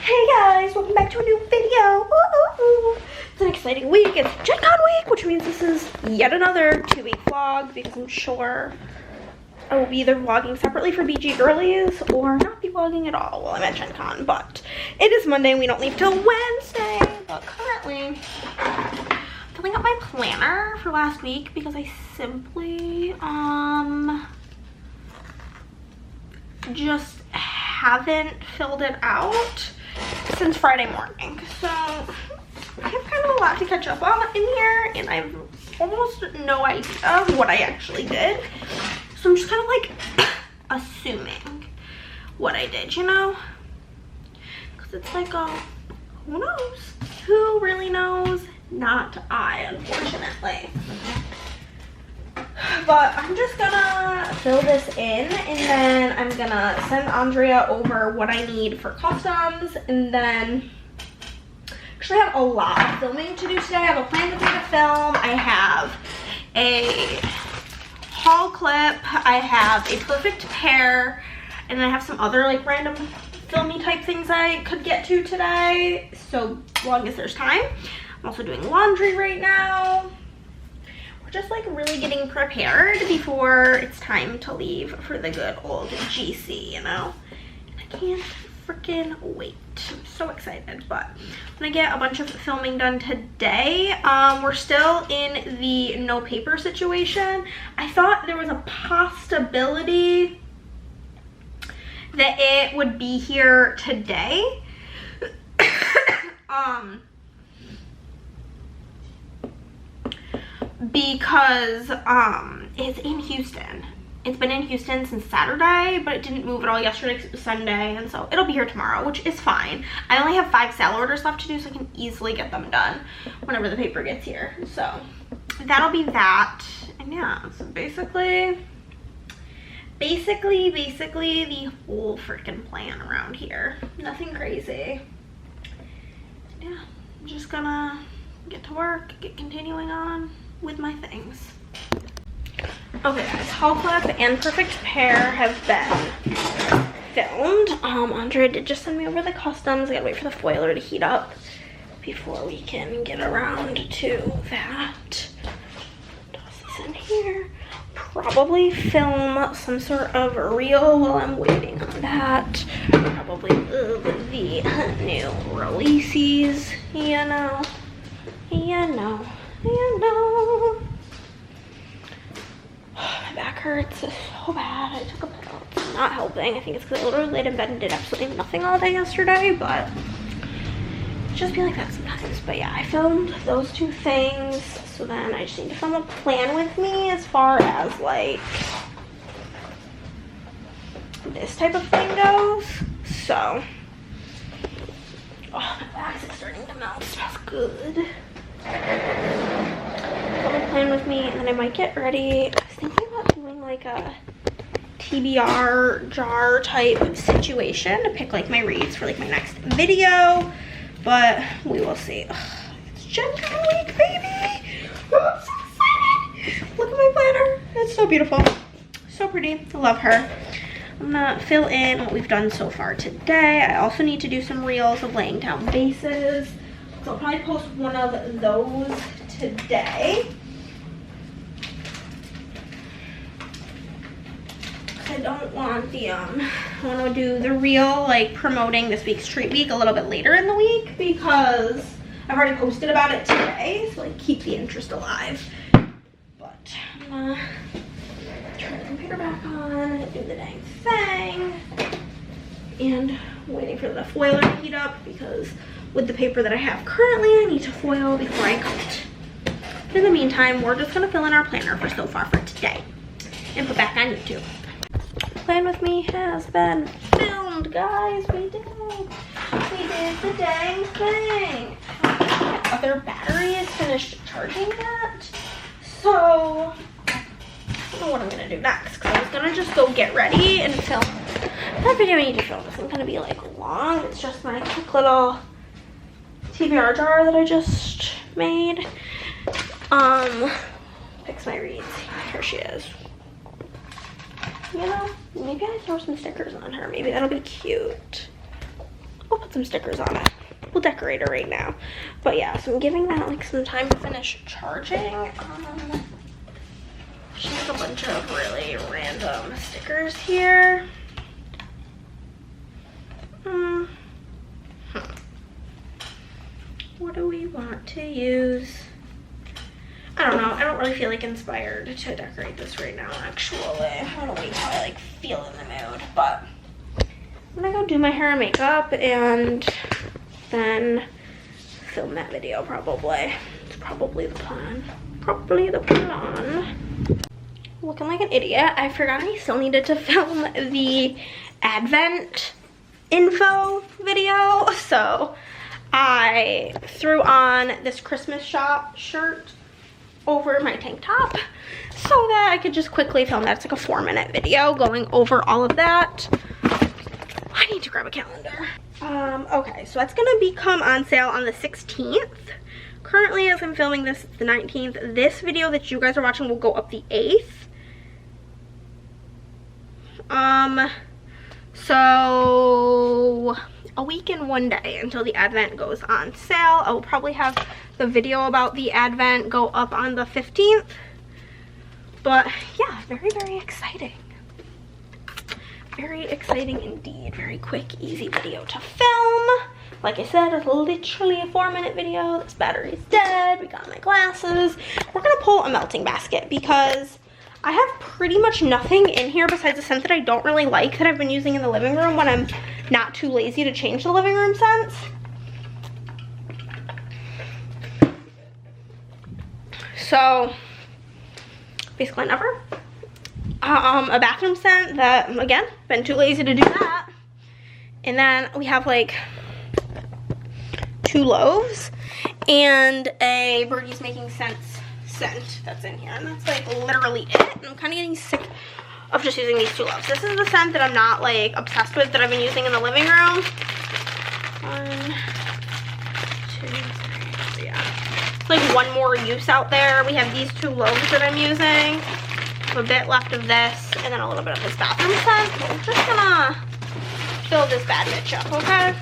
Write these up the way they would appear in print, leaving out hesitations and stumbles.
Hey guys, welcome back to a new video. It's an exciting week. It's Chattin week, which means this is yet another 2-week vlog because I'm sure I will be either vlogging separately for BG girlies or not be vlogging at all while I'm at Chattin. But it is Monday and we don't leave till Wednesday. But currently, filling up my planner for last week because I simply just haven't filled it out since Friday morning. So I have kind of a lot to catch up on in here and I have almost no idea of what I actually did. So I'm just kind of like assuming what I did, you know? Because it's like, who knows? Who really knows? Not I, unfortunately. But I'm just gonna fill this in and then I'm gonna send Andrea over what I need for customs, and then actually I have a lot of filming to do today. I have a plan to film. I have a haul clip. I have a perfect pair, and then I have some other like random filmy type things I could get to today. So long as there's time. I'm also doing laundry right now. Just like really getting prepared before it's time to leave for the good old GC, you know? And I can't freaking wait. I'm so excited, but I'm gonna get a bunch of filming done today. We're still in the no paper situation. I thought there was a possibility that it would be here today. Because it's in Houston. It's been in Houston since Saturday, but it didn't move at all yesterday because it was Sunday, and so it'll be here tomorrow, which is fine. I only have 5 sale orders left to do, so I can easily get them done whenever the paper gets here. So that'll be that. And yeah, so basically the whole freaking plan around here. Nothing crazy. Yeah, I'm just gonna get to work, get continuing on with my things. Okay guys, haul clip and perfect pair have been filmed. Andrea did just send me over the customs. I gotta wait for the foiler to heat up before we can get around to that. Toss this in here. Probably film some sort of reel while I'm waiting on that. Probably the new releases, you know. My back hurts so bad. I took a pill. It's not helping. I think it's because I literally laid in bed and did absolutely nothing all day yesterday, but it just be like that sometimes. But yeah, I filmed those 2 things. So then I just need to film a plan with me as far as like this type of thing goes. So, oh, my back's starting to melt. It smells good. Film a plan with me, and then I might get ready. I was thinking about doing like a TBR jar type situation to pick like my reads for like my next video, but we will see. Ugh, it's Chattin week, baby! Oh, I'm so excited! Look at my planner. It's so beautiful. So pretty. I love her. I'm gonna fill in what we've done so far today. I also need to do some reels of laying down bases. So I'll probably post one of those today. I don't want the, I want to do the reel, like promoting this week's treat week a little bit later in the week because I've already posted about it today, so like keep the interest alive. But I'm gonna turn the computer back on, do the dang thing, and waiting for the foiler to heat up because with the paper that I have currently, I need to foil before I cut. In the meantime, we're just gonna fill in our planner for so far for today and put back on YouTube. Plan with me has been filmed, guys. We did the dang thing. My other battery is finished charging that, so I don't know what I'm gonna do next because I was gonna just go get ready and film that video. I need to film. This isn't gonna be like long. It's just my quick little TBR jar that I just made. Fix my reads. Here she is. You know, maybe I throw some stickers on her. Maybe that'll be cute. We'll put some stickers on it. We'll decorate it right now. But yeah, so I'm giving that like some time to finish charging. She has a bunch of really random stickers here. What do we want to use? I don't know. I don't really feel like inspired to decorate this right now, actually. I'm gonna wait till I like feel in the mood. But I'm gonna go do my hair and makeup and then film that video probably. It's probably the plan. Probably the plan. Looking like an idiot. I forgot I still needed to film the Advent info video. So I threw on this Christmas shop shirt over my tank top so that I could just quickly film that. It's like a 4-minute video going over all of that. I need to grab a calendar. Okay, so that's gonna become on sale on the 16th. Currently, as I'm filming this, the 19th. This video that you guys are watching will go up the 8th. So a week and 1 day until the Advent goes on sale. I will probably have the video about the Advent go up on the 15th. But yeah, very, very exciting. Very exciting indeed. Very quick, easy video to film. Like I said, it's literally a 4-minute video. This battery's dead. We got my glasses. We're gonna pull a melting basket because I have pretty much nothing in here besides a scent that I don't really like that I've been using in the living room when I'm not too lazy to change the living room scents. So basically never. A bathroom scent that, again, been too lazy to do that. And then we have like 2 loaves and a Birdie's Making Sense scent that's in here, and that's like literally it. And I'm kind of getting sick of just using these 2 loaves. This is the scent that I'm not like obsessed with that I've been using in the living room. 1, 2, 3, so yeah. It's like one more use out there. We have these 2 loaves that I'm using. A bit left of this and then a little bit of this bathroom scent. So we're just gonna fill this bad bitch up, okay?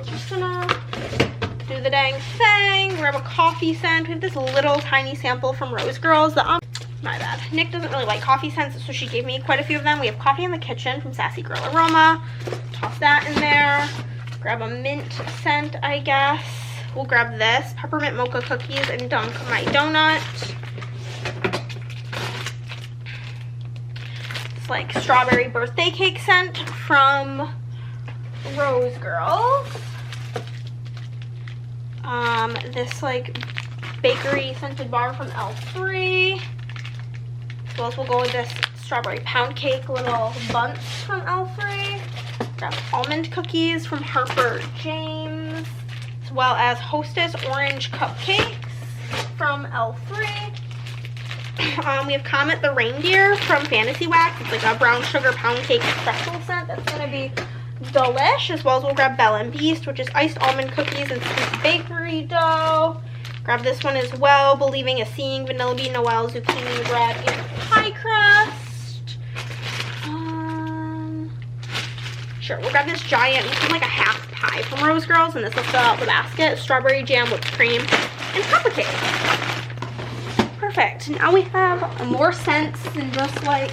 Just gonna do the dang thing. Grab a coffee scent. We have this little tiny sample from Rose Girls. My bad. Nick doesn't really like coffee scents, so she gave me quite a few of them. We have Coffee in the Kitchen from Sassy Girl Aroma. Toss that in there. Grab a mint scent, I guess. We'll grab this. Peppermint Mocha Cookies and Dunk My Donut. Like strawberry birthday cake scent from Rose Girls. This like bakery scented bar from L3. As well as we'll go with this strawberry pound cake little bunts from L3. Grab almond cookies from Harper James, as well as Hostess orange cupcakes from L3. We have Comet the Reindeer from Fantasy Wax. It's like a brown sugar pound cake pretzel scent. That's going to be delish. As well as we'll grab Belle and Beast, which is iced almond cookies and sweet bakery dough. Grab this one as well. Believing is Seeing Vanilla Bean, Noel, Zucchini, Bread, and Pie Crust. Sure, we'll grab this giant, this is like a half pie from Rose Girls, and this will fill out the basket. Strawberry jam, whipped cream, and cupcake. Perfect. Now we have more scents than just like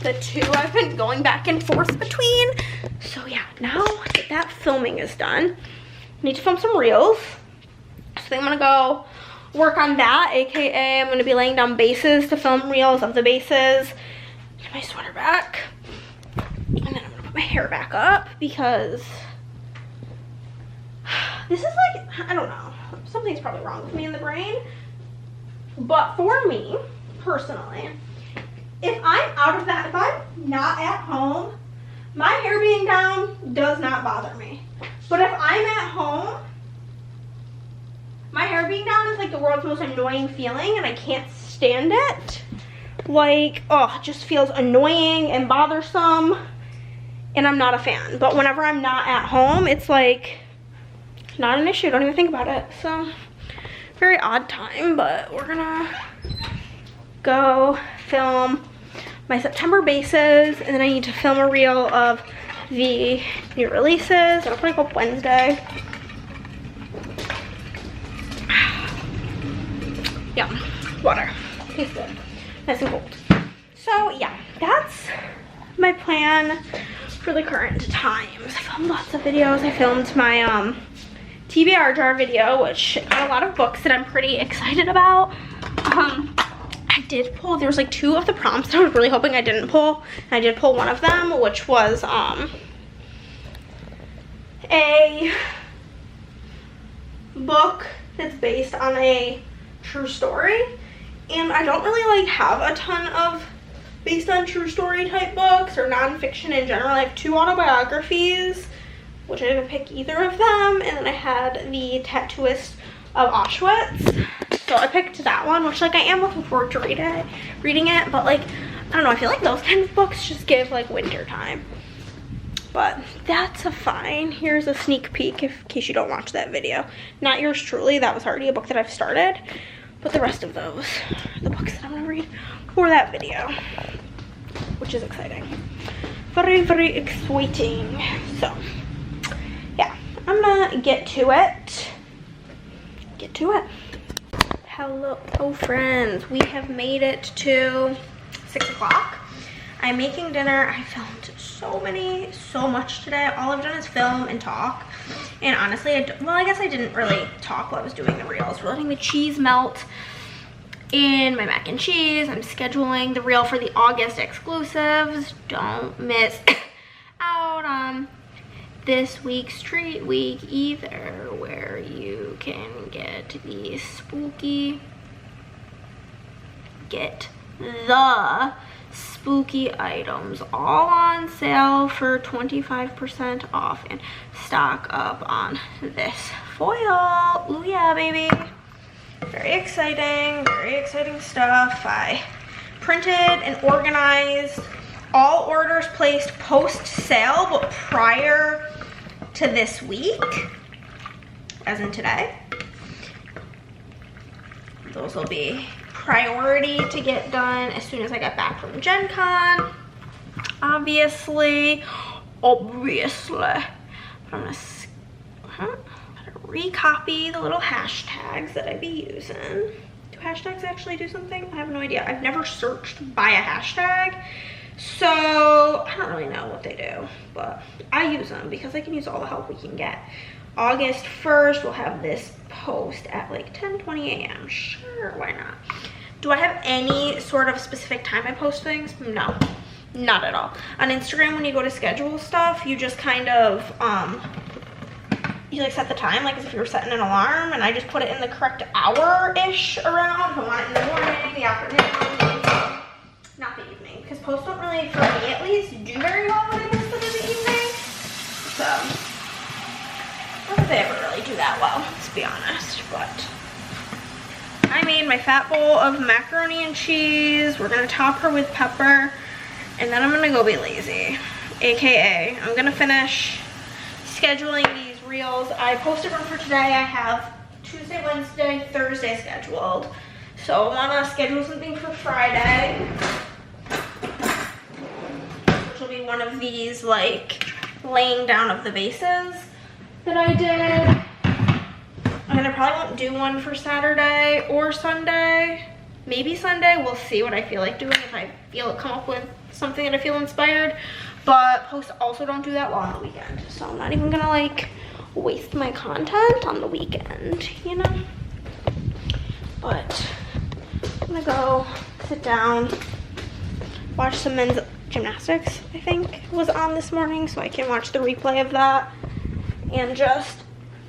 the 2 I've been going back and forth between. So yeah, now that that filming is done, I need to film some reels. So I think I'm gonna go work on that, aka I'm gonna be laying down bases to film reels of the bases. Get my sweater back. And then I'm gonna put my hair back up because this is like, I don't know, something's probably wrong with me in the brain. But for me, personally, if I'm out of that, if I'm not at home, my hair being down does not bother me. But if I'm at home, my hair being down is like the world's most annoying feeling, and I can't stand it. Like, oh, it just feels annoying and bothersome, and I'm not a fan. But whenever I'm not at home, it's like not an issue. Don't even think about it. So very odd time, but we're gonna go film my September bases, and then I need to film a reel of the new releases. It'll probably go up Wednesday. Yeah, water. Tastes good. Nice and cold. So yeah, that's my plan for the current times. I filmed lots of videos. I filmed my TBR jar video, which got a lot of books that I'm pretty excited about. I did pull, there was like 2 of the prompts that I was really hoping I didn't pull. And I did pull one of them, which was a book that's based on a true story. And I don't really like have a ton of based on true story type books or nonfiction in general. I have 2 autobiographies, which I didn't pick either of them. And then I had the Tattooist of Auschwitz. So I picked that one, which like I am looking forward to reading it, but like, I don't know, I feel like those kind of books just give like winter time. But that's a fine. Here's a sneak peek in case you don't watch that video. Not yours truly, that was already a book that I've started, but the rest of those are the books that I'm gonna read for that video, which is exciting. Very, very exciting. So yeah, I'm gonna get to it. Hello friends, we have made it to 6 o'clock. I'm making dinner. I filmed so much today. All I've done is film and talk. And honestly, I guess I didn't really talk while I was doing the reels. We're letting the cheese melt in my mac and cheese. I'm scheduling the reel for the August exclusives. Don't miss out on this week's treat week either, where you can get the spooky items all on sale for 25% off, and stock up on this foil. Ooh yeah, baby. Very exciting stuff. I printed and organized all orders placed post sale but prior to this week, as in today. Those will be priority to get done as soon as I get back from Gen Con. Obviously. But I'm gonna recopy the little hashtags that I be using. Do hashtags actually do something? I have no idea. I've never searched by a hashtag, so I don't really know what they do, but I use them because I can use all the help we can get. August 1st, we'll have this post at like 10:20 a.m. Sure, why not? Do I have any sort of specific time I post things? No, not at all. On Instagram, when you go to schedule stuff, you just kind of, you like set the time, like as if you were setting an alarm, and I just put it in the correct hour-ish around. If I want it in the morning, the afternoon, not the evening, because posts don't really, for me at least, do very well when I post them in the evening. So, not that they ever really do that well, let's be honest, but I made my fat bowl of macaroni and cheese. We're gonna top her with pepper, and then I'm gonna go be lazy, AKA I'm gonna finish scheduling these reels. I posted one for today. I have Tuesday, Wednesday, Thursday scheduled. So I wanna schedule something for Friday, which will be one of these like laying down of the bases that I did. And I probably won't do one for Saturday or Sunday. Maybe Sunday, we'll see what I feel like doing, if I come up with something that I feel inspired. But posts also don't do that well on the weekend. So I'm not even gonna like waste my content on the weekend, you know? But I'm gonna go sit down, watch some men's gymnastics, I think was on this morning, so I can watch the replay of that and just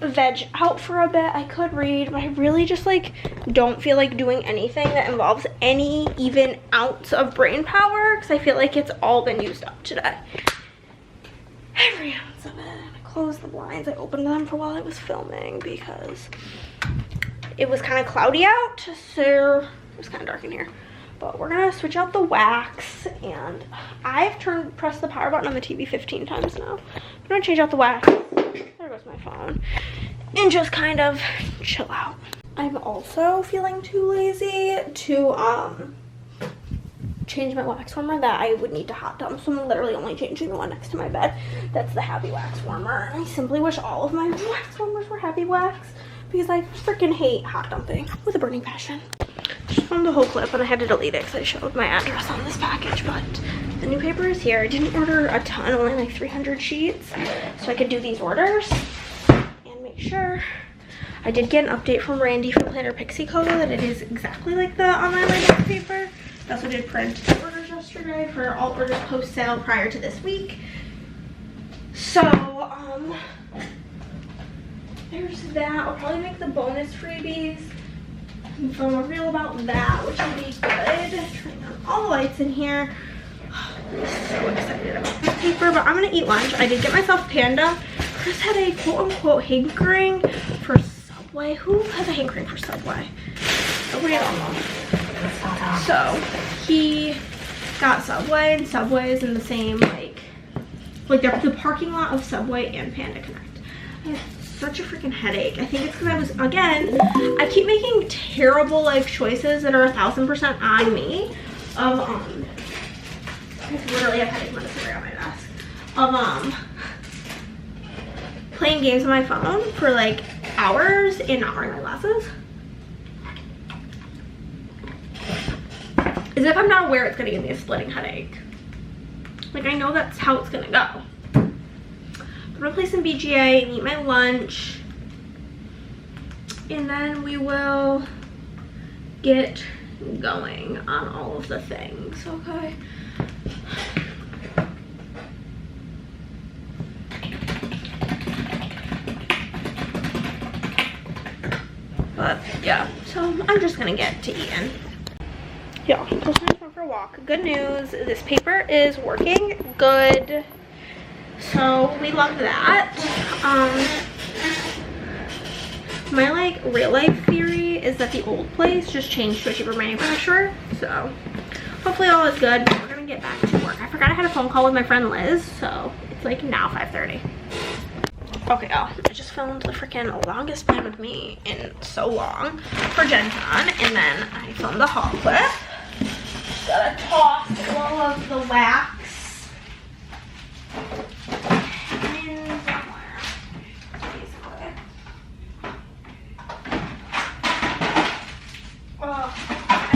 veg out for a bit. I could read, but I really just like don't feel like doing anything that involves any even ounce of brain power, because I feel like it's all been used up today. Every ounce of it. And I closed the blinds. I opened them for while I was filming because it was kind of cloudy out, so it was kind of dark in here. But we're gonna switch out the wax, and I've pressed the power button on the TV 15 times now. I'm gonna change out the wax. There goes my phone. And just kind of chill out. I'm also feeling too lazy to change my wax warmer that I would need to hot dump. So I'm literally only changing the one next to my bed. That's the Happy Wax warmer. I simply wish all of my wax warmers were Happy Wax because I freaking hate hot dumping with a burning passion. Just filmed the whole clip and I had to delete it because I showed my address on this package, but the new paper is here. I didn't order a ton, only like 300 sheets, so I could do these orders and make sure. I did get an update from Randy from Planner Pixie Co that it is exactly like the online latex paper. I also did print orders yesterday for all orders post sale prior to this week. So, there's that. I'll probably make the bonus freebies and film a reel about that, which will be good. Turning on all the lights in here. I'm so excited about this paper, but I'm gonna eat lunch. I did get myself Panda. Chris had a quote-unquote hankering for Subway. Who has a hankering for Subway? Nobody at all. So he got Subway, and Subway is in the same like the parking lot of Subway and Panda Connect. I have such a freaking headache. I think it's because I keep making terrible life choices that are 1000% on me. I literally have headache medicine right on my desk. Playing games on my phone for like hours and not wearing my glasses. As if I'm not aware it's gonna give me a splitting headache. Like, I know that's how it's gonna go. I'm gonna play some BGA and eat my lunch, and then we will get going on all of the things, okay? But yeah, so I'm just gonna get to eating. Yeah, just went for a walk. Good news, this paper is working good. So we love that. My like real life theory is that the old place just changed to a cheaper manufacturer. So hopefully all is good. We're gonna get back to work. I forgot I had a phone call with my friend Liz, so it's like now 5:30. Okay, y'all, I just filmed the freaking longest plan with me in so long for Gen Con, and then I filmed the haul clip. Just gotta toss all of the wax in somewhere, basically. I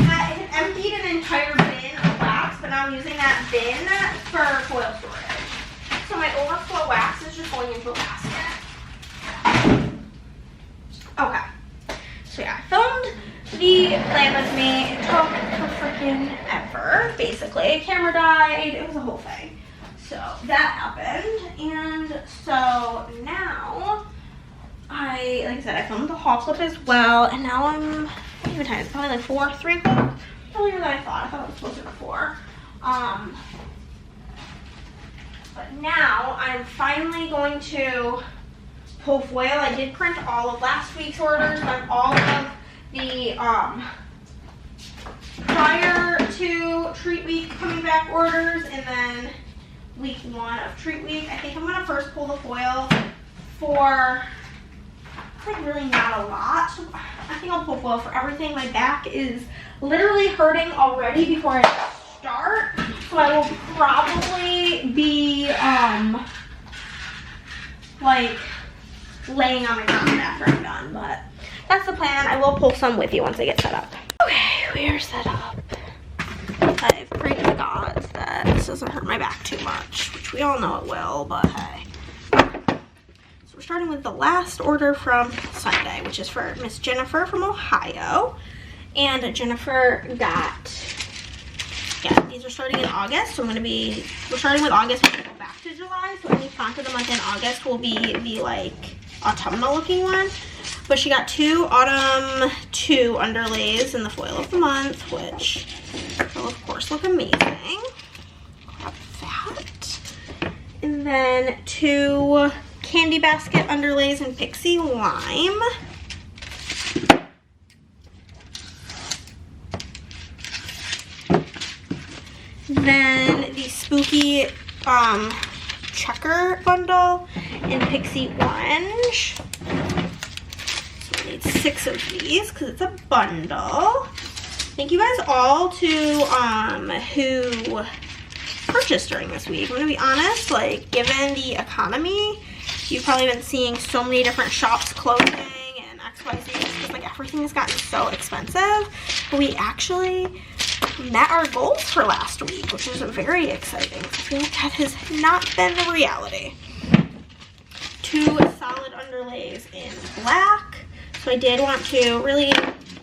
had emptied an entire bin of wax, but now I'm using that bin for foil storage. So my overflow wax is just going into a basket. Okay. So yeah, I filmed the plan with me. It took freaking ever, basically. Camera died. It was a whole thing. So that happened. And so now like I said, I filmed the haul clip as well. And now I'm, what even time? It's probably like 3 o'clock. Earlier than I thought. I thought it was closer to 4. But now I'm finally going to pull foil. I did print all of last week's orders, but all of the prior to treat week coming back orders, and then week 1 of treat week. I think I'm gonna first pull the foil for like really not a lot. So I think I'll pull foil for everything. My back is literally hurting already before I start, so I will probably be like laying on my ground after I'm done, but that's the plan. I will pull some with you once I get set up. Okay, we are set up. I've prayed to the gods that this doesn't hurt my back too much, which we all know it will, but hey. So we're starting with the last order from Sunday, which is for Miss Jennifer from Ohio. And Jennifer got, yeah, these are starting in August, so we're starting with August, we're gonna go back to July, so any font of the month in August will be the like autumnal looking one. But she got 2 autumn 2 underlays in the foil of the month, which will of course look amazing. Grab that. And then 2 candy basket underlays in Pixie Lime. Then the spooky checker bundle in Pixie Orange. So we need 6 of these because it's a bundle. Thank you guys all who purchased during this week. I'm gonna be honest, like, given the economy, you've probably been seeing so many different shops closing and XYZ, because like everything has gotten so expensive. But we actually met our goals for last week, which is very exciting. I feel like that has not been the reality. 2 solid underlays in black. So I did want to really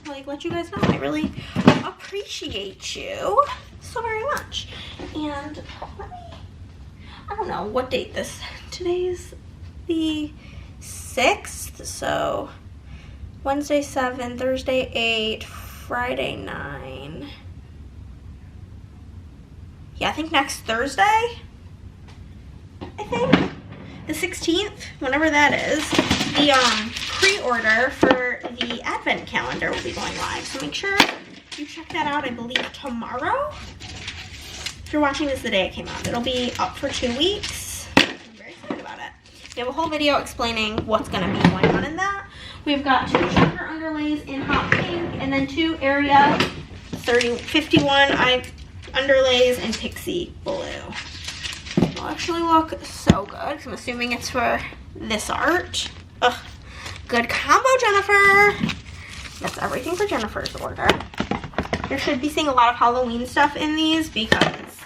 like let you guys know I really appreciate you so very much. And I don't know what date this, today's the 6th, so Wednesday 7, Thursday 8, Friday 9. Yeah, I think next Thursday, I think, the 16th, whenever that is, the pre-order for the advent calendar will be going live. So make sure you check that out, I believe tomorrow. If you're watching this the day it came out, it'll be up for 2 weeks. I'm very excited about it. We have a whole video explaining what's gonna be going on in that. We've got 2 checker underlays in hot pink, and then 2 area 51 underlays in pixie blue. It'll actually look so good, because I'm assuming it's for this art. Ugh. Good combo, Jennifer. That's everything for Jennifer's order. You should be seeing a lot of Halloween stuff in these because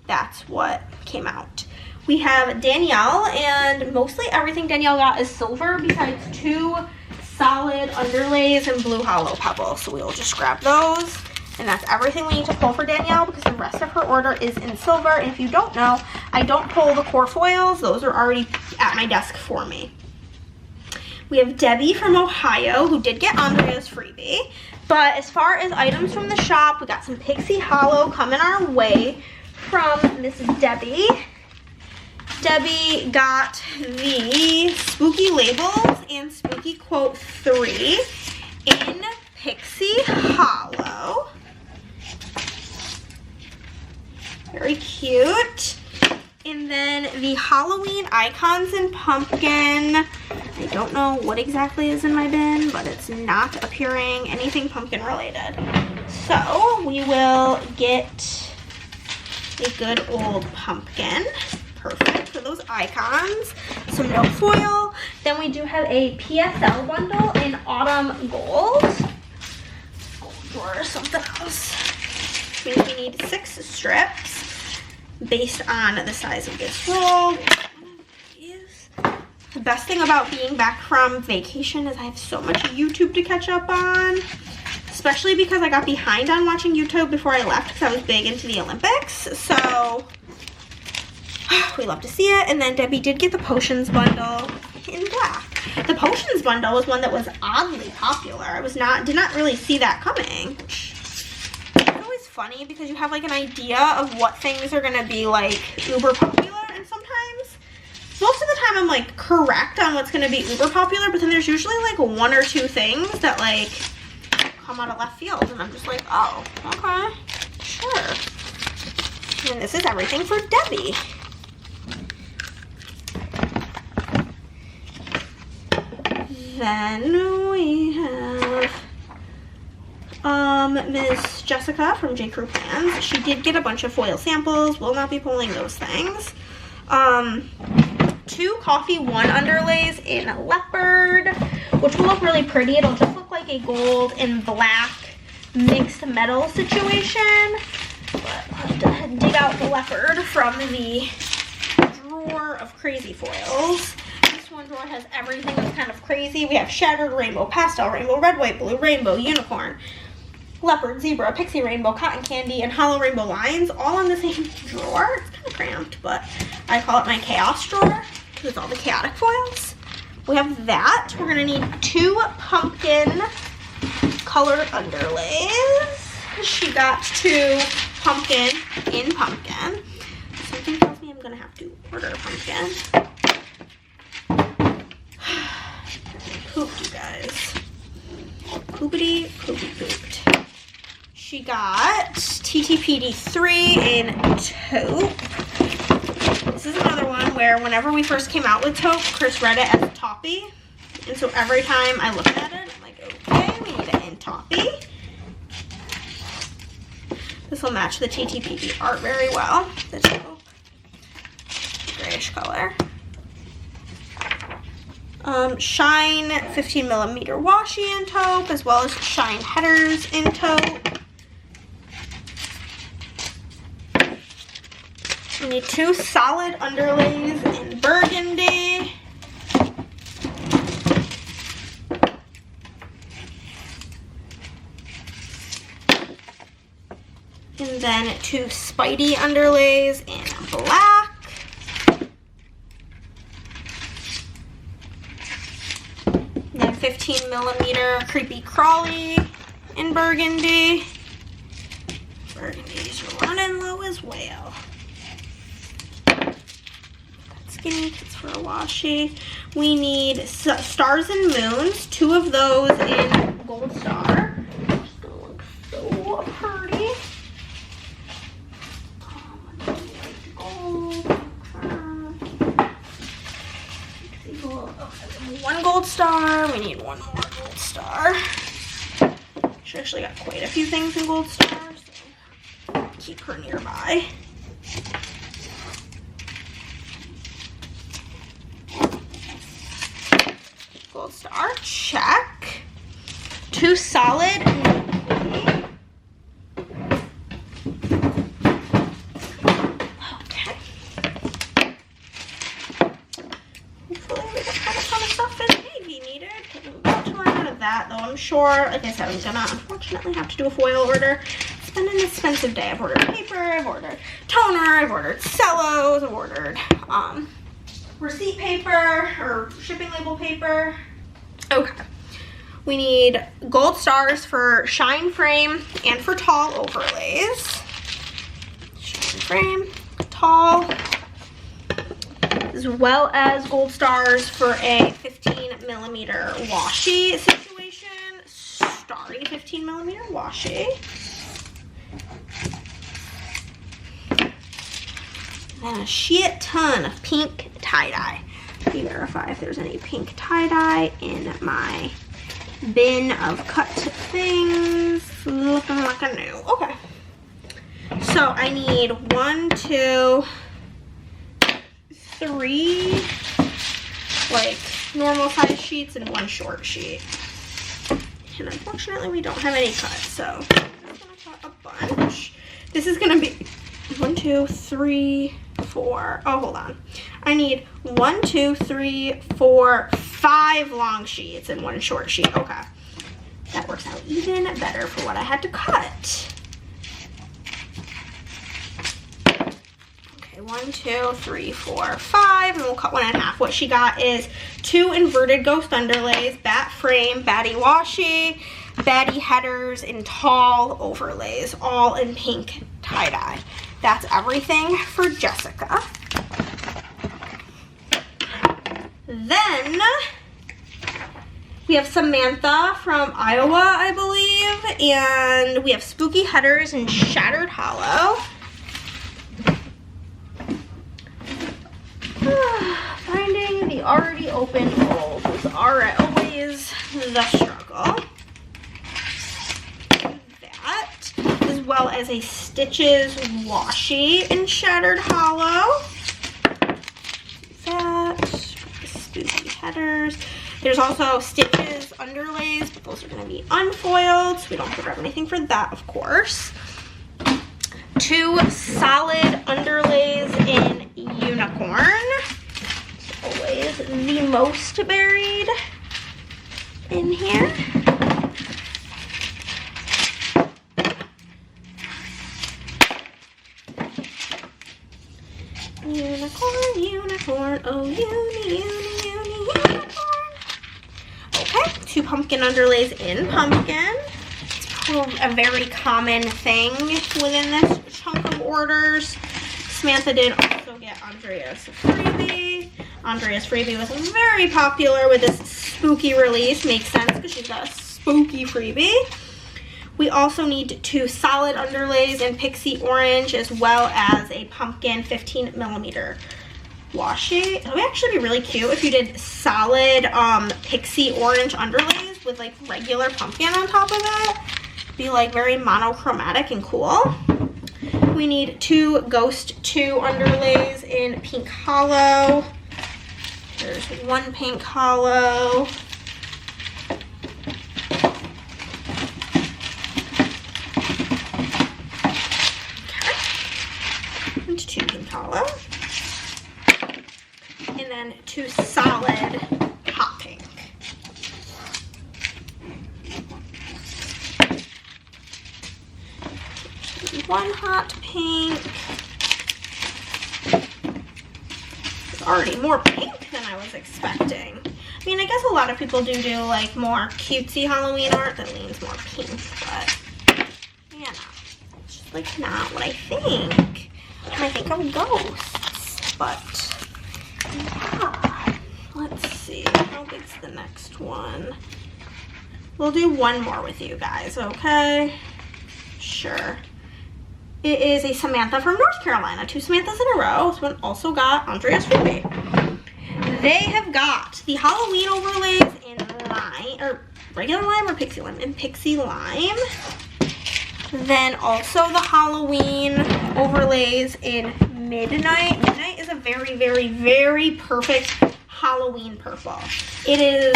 that's what came out. We have Danielle, and mostly everything Danielle got is silver besides 2 solid underlays and blue hollow pebbles. So we'll just grab those. And that's everything we need to pull for Danielle, because the rest of her order is in silver. And if you don't know, I don't pull the core foils. Those are already at my desk for me. We have Debbie from Ohio, who did get Andrea's freebie. But as far as items from the shop, we got some Pixie Hollow coming our way from Mrs. Debbie. Debbie got the Spooky Labels and Spooky Quote 3 in Pixie Hollow. Very cute. And then the Halloween Icons in Pumpkin. I don't know what exactly is in my bin, but it's not appearing anything pumpkin related. So we will get a good old pumpkin. Perfect for those icons. Some note foil. Then we do have a PSL bundle in Autumn Gold. Or something else. We need 6 strips based on the size of this roll. The best thing about being back from vacation is I have so much YouTube to catch up on, especially because I got behind on watching YouTube before I left because I was big into the Olympics. So we love to see it. And then Debbie did get the Potions bundle in black. The Potions bundle was one that was oddly popular. I did not really see that coming. It's always funny because you have like an idea of what things are gonna be like uber popular, and sometimes, most of the time I'm like correct on what's gonna be uber popular, but then there's usually like 1 or 2 things that like come out of left field, and I'm just like, oh, okay, sure. And this is everything for Debbie. Then we have Ms. Jessica from J. Crew Plans. She did get a bunch of foil samples. Will not be pulling those things. 2 coffee 1 underlays in leopard, which will look really pretty. It'll just look like a gold and black mixed metal situation. But I'll have to dig out the leopard from the drawer of crazy foils. One drawer has everything that's kind of crazy. We have shattered rainbow, pastel rainbow, red, white, blue, rainbow, unicorn, leopard, zebra, pixie rainbow, cotton candy, and hollow rainbow lines all in the same drawer. It's kind of cramped, but I call it my chaos drawer because it's all the chaotic foils. We have that. We're going to need 2 pumpkin colored underlays. She got 2 pumpkin in pumpkin. Something tells me I'm going to have to order a pumpkin. Pooped, you guys. Poopity, poopy pooped. She got TTPD 3 in taupe. This is another one where whenever we first came out with taupe, Chris read it as a taupey. And so every time I looked at it, I'm like, okay, we need it in taupey. This will match the TTPD art very well. The taupe, grayish color. Shine 15mm washi in taupe, as well as shine headers in taupe. We need 2 solid underlays in burgundy. And then 2 Spidey underlays in black. Then 15mm creepy crawly in burgundy. Burgundy's running low as well. Skinny kits for a washi. We need stars and moons, 2 of those in Gold Star. It's gonna look so pretty. One gold star. We need 1 more gold star. She actually got quite a few things in Gold Star, so keep her nearby. Gold Star, check. 2 solid. Okay. Hopefully we get a ton of stuff in maybe needed. I'm about to run out of that, though. I'm sure, like I said, I'm gonna unfortunately have to do a foil order. It's been an expensive day. I've ordered paper, I've ordered toner, I've ordered cellos, I've ordered receipt paper or shipping label paper. Okay. We need gold stars for shine frame and for tall overlays. Shine frame, tall, as well as gold stars for a 15mm washi situation. Starry 15mm washi. And a shit ton of pink tie-dye. Let me verify if there's any pink tie-dye in my bin of cut things. Looking like a new. Okay. So I need 1, 2, 3 like normal size sheets and 1 short sheet. And unfortunately we don't have any cuts, so I'm just gonna cut a bunch. This is gonna be 1, 2, 3, 4. Oh, hold on. I need 1, 2, 3, 4, 5 long sheets and 1 short sheet. Okay. That works out even better for what I had to cut. Okay, 1, 2, 3, 4, 5, and we'll cut 1 1/2. What she got is 2 inverted ghost underlays, bat frame, batty washi, batty headers, and tall overlays, all in pink tie-dye. That's everything for Jessica. Then we have Samantha from Iowa, I believe, and we have spooky headers and shattered hollow. Finding the already open rolls is always the struggle. That, as well as a Stitches washi in shattered hollow. That, spooky headers. There's also Stitches underlays, but those are going to be unfoiled, so we don't have to grab anything for that, of course. 2 solid underlays in unicorn. Always the most buried in here. Unicorn, unicorn, oh unicorn. Okay, 2 pumpkin underlays in pumpkin. It's a very common thing within this chunk of orders. Samantha did also get Andrea's freebie. Andrea's freebie was very popular with this spooky release. Makes sense because she's got a spooky freebie. We also need 2 solid underlays in pixie orange, as well as a pumpkin 15mm washi. It would actually be really cute if you did solid pixie orange underlays with like regular pumpkin on top of it. Be like very monochromatic and cool. We need 2 Ghost 2 underlays in Pink Hollow. There's 1 Pink Hollow. Okay. And 2 Pink Hollow. And then 2 solid hot pink. One hot pink. It's already more pink than I was expecting. I mean, I guess a lot of people do like more cutesy Halloween art that leans more pink, but you know, it's just like not what I think. When I think of ghosts, but yeah. Let's see, how big's the next one? We'll do one more with you guys, okay? Sure. It is a Samantha from North Carolina. 2 Samanthas in a row. This one also got Andrea's Ruby. They have got the Halloween overlays in lime, or regular lime or pixie lime? In pixie lime. Then also the Halloween overlays in Midnight. Midnight is a very, very, very perfect Halloween purple. It is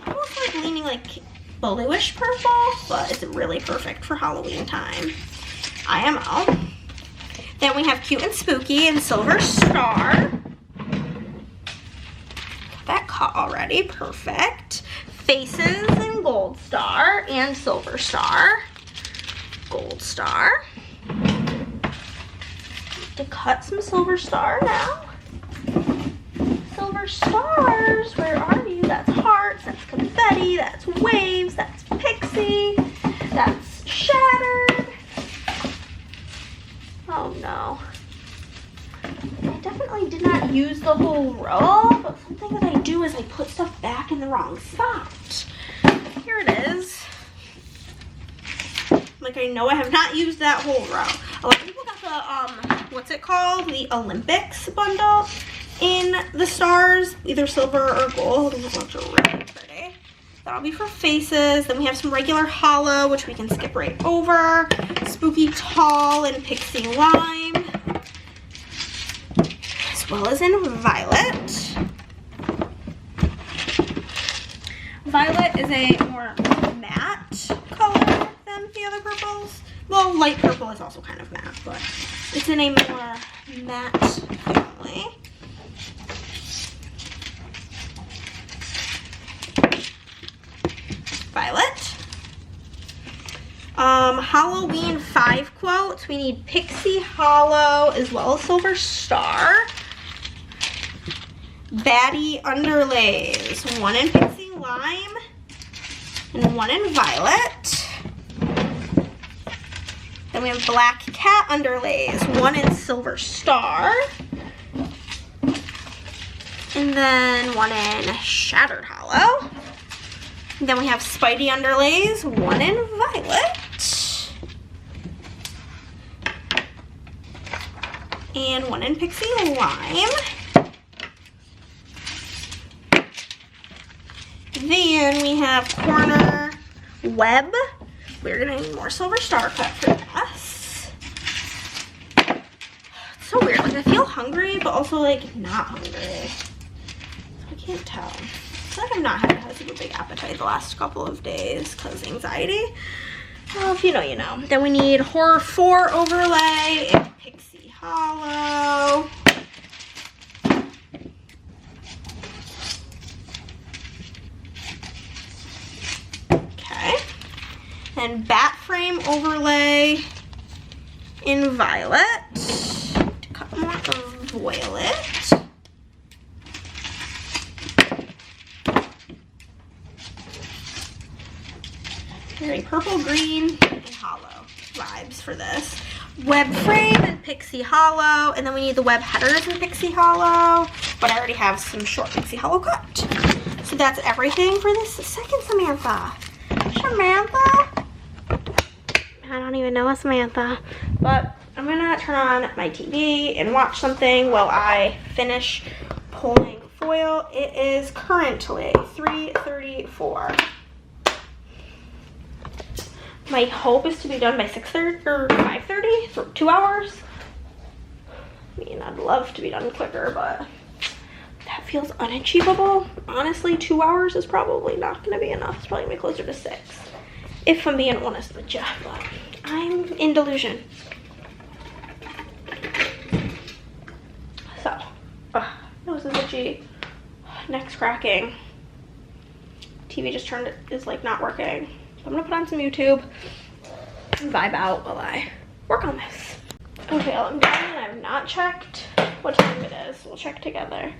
almost like leaning like bluish purple, but it's really perfect for Halloween time. IMO. Then we have Cute and Spooky and Silver Star. Got that cut already, perfect. Faces and Gold Star and Silver Star. Gold Star. To cut some Silver Star now. Silver Stars, where are you? That's hearts, that's confetti, that's waves, that's pixie, that's shattered. Oh no. I definitely did not use the whole row, but something that I do is I put stuff back in the wrong spot. Here it is. Like, I know I have not used that whole row. A lot of people got the, what's it called? The Olympics bundle in the stars, either silver or gold. These ones are really pretty. That'll be for faces. Then we have some regular hollow, which we can skip right over. Spooky Tall and Pixie Lime, as well as in Violet. Violet is a more matte color than the other purples. Well, light purple is also kind of matte, but it's in a more matte family. Violet. Halloween 5 quotes. We need Pixie Hollow as well as Silver Star. Baddie underlays. 1 in Pixie Lime and 1 in Violet. Then we have Black Cat underlays. 1 in Silver Star. And then 1 in Shattered Hollow. Then we have Spidey underlays, 1 in Violet. And 1 in Pixie Lime. Then we have Corner Web. We're gonna need more Silver Star cut for this. It's so weird, like I feel hungry, but also like not hungry. I can't tell. I feel like I've not had a super big appetite the last couple of days because anxiety. Well, if you know, you know. Then we need Horror 4 overlay and Pixie Hollow. Okay. And Bat Frame overlay in Violet. To cut more of Violet. Very purple, green, and hollow vibes for this. Web frame and Pixie Hollow, and then we need the web headers in Pixie Hollow, but I already have some short Pixie Hollow cut. So that's everything for this second Samantha. Samantha? I don't even know a Samantha, but I'm gonna turn on my TV and watch something while I finish pulling foil. It is currently 3:34. My hope is to be done by 6:30 or 5:30, so 2 hours. I mean, I'd love to be done quicker, but that feels unachievable. Honestly, 2 hours is probably not gonna be enough. It's probably gonna be closer to 6, if I'm being honest with you, but I'm in delusion. So, nose is itchy, neck's cracking. TV just is like not working. So I'm gonna put on some YouTube and vibe out while I work on this. Okay, well, I'm done and I've not checked what time it is. We'll check together.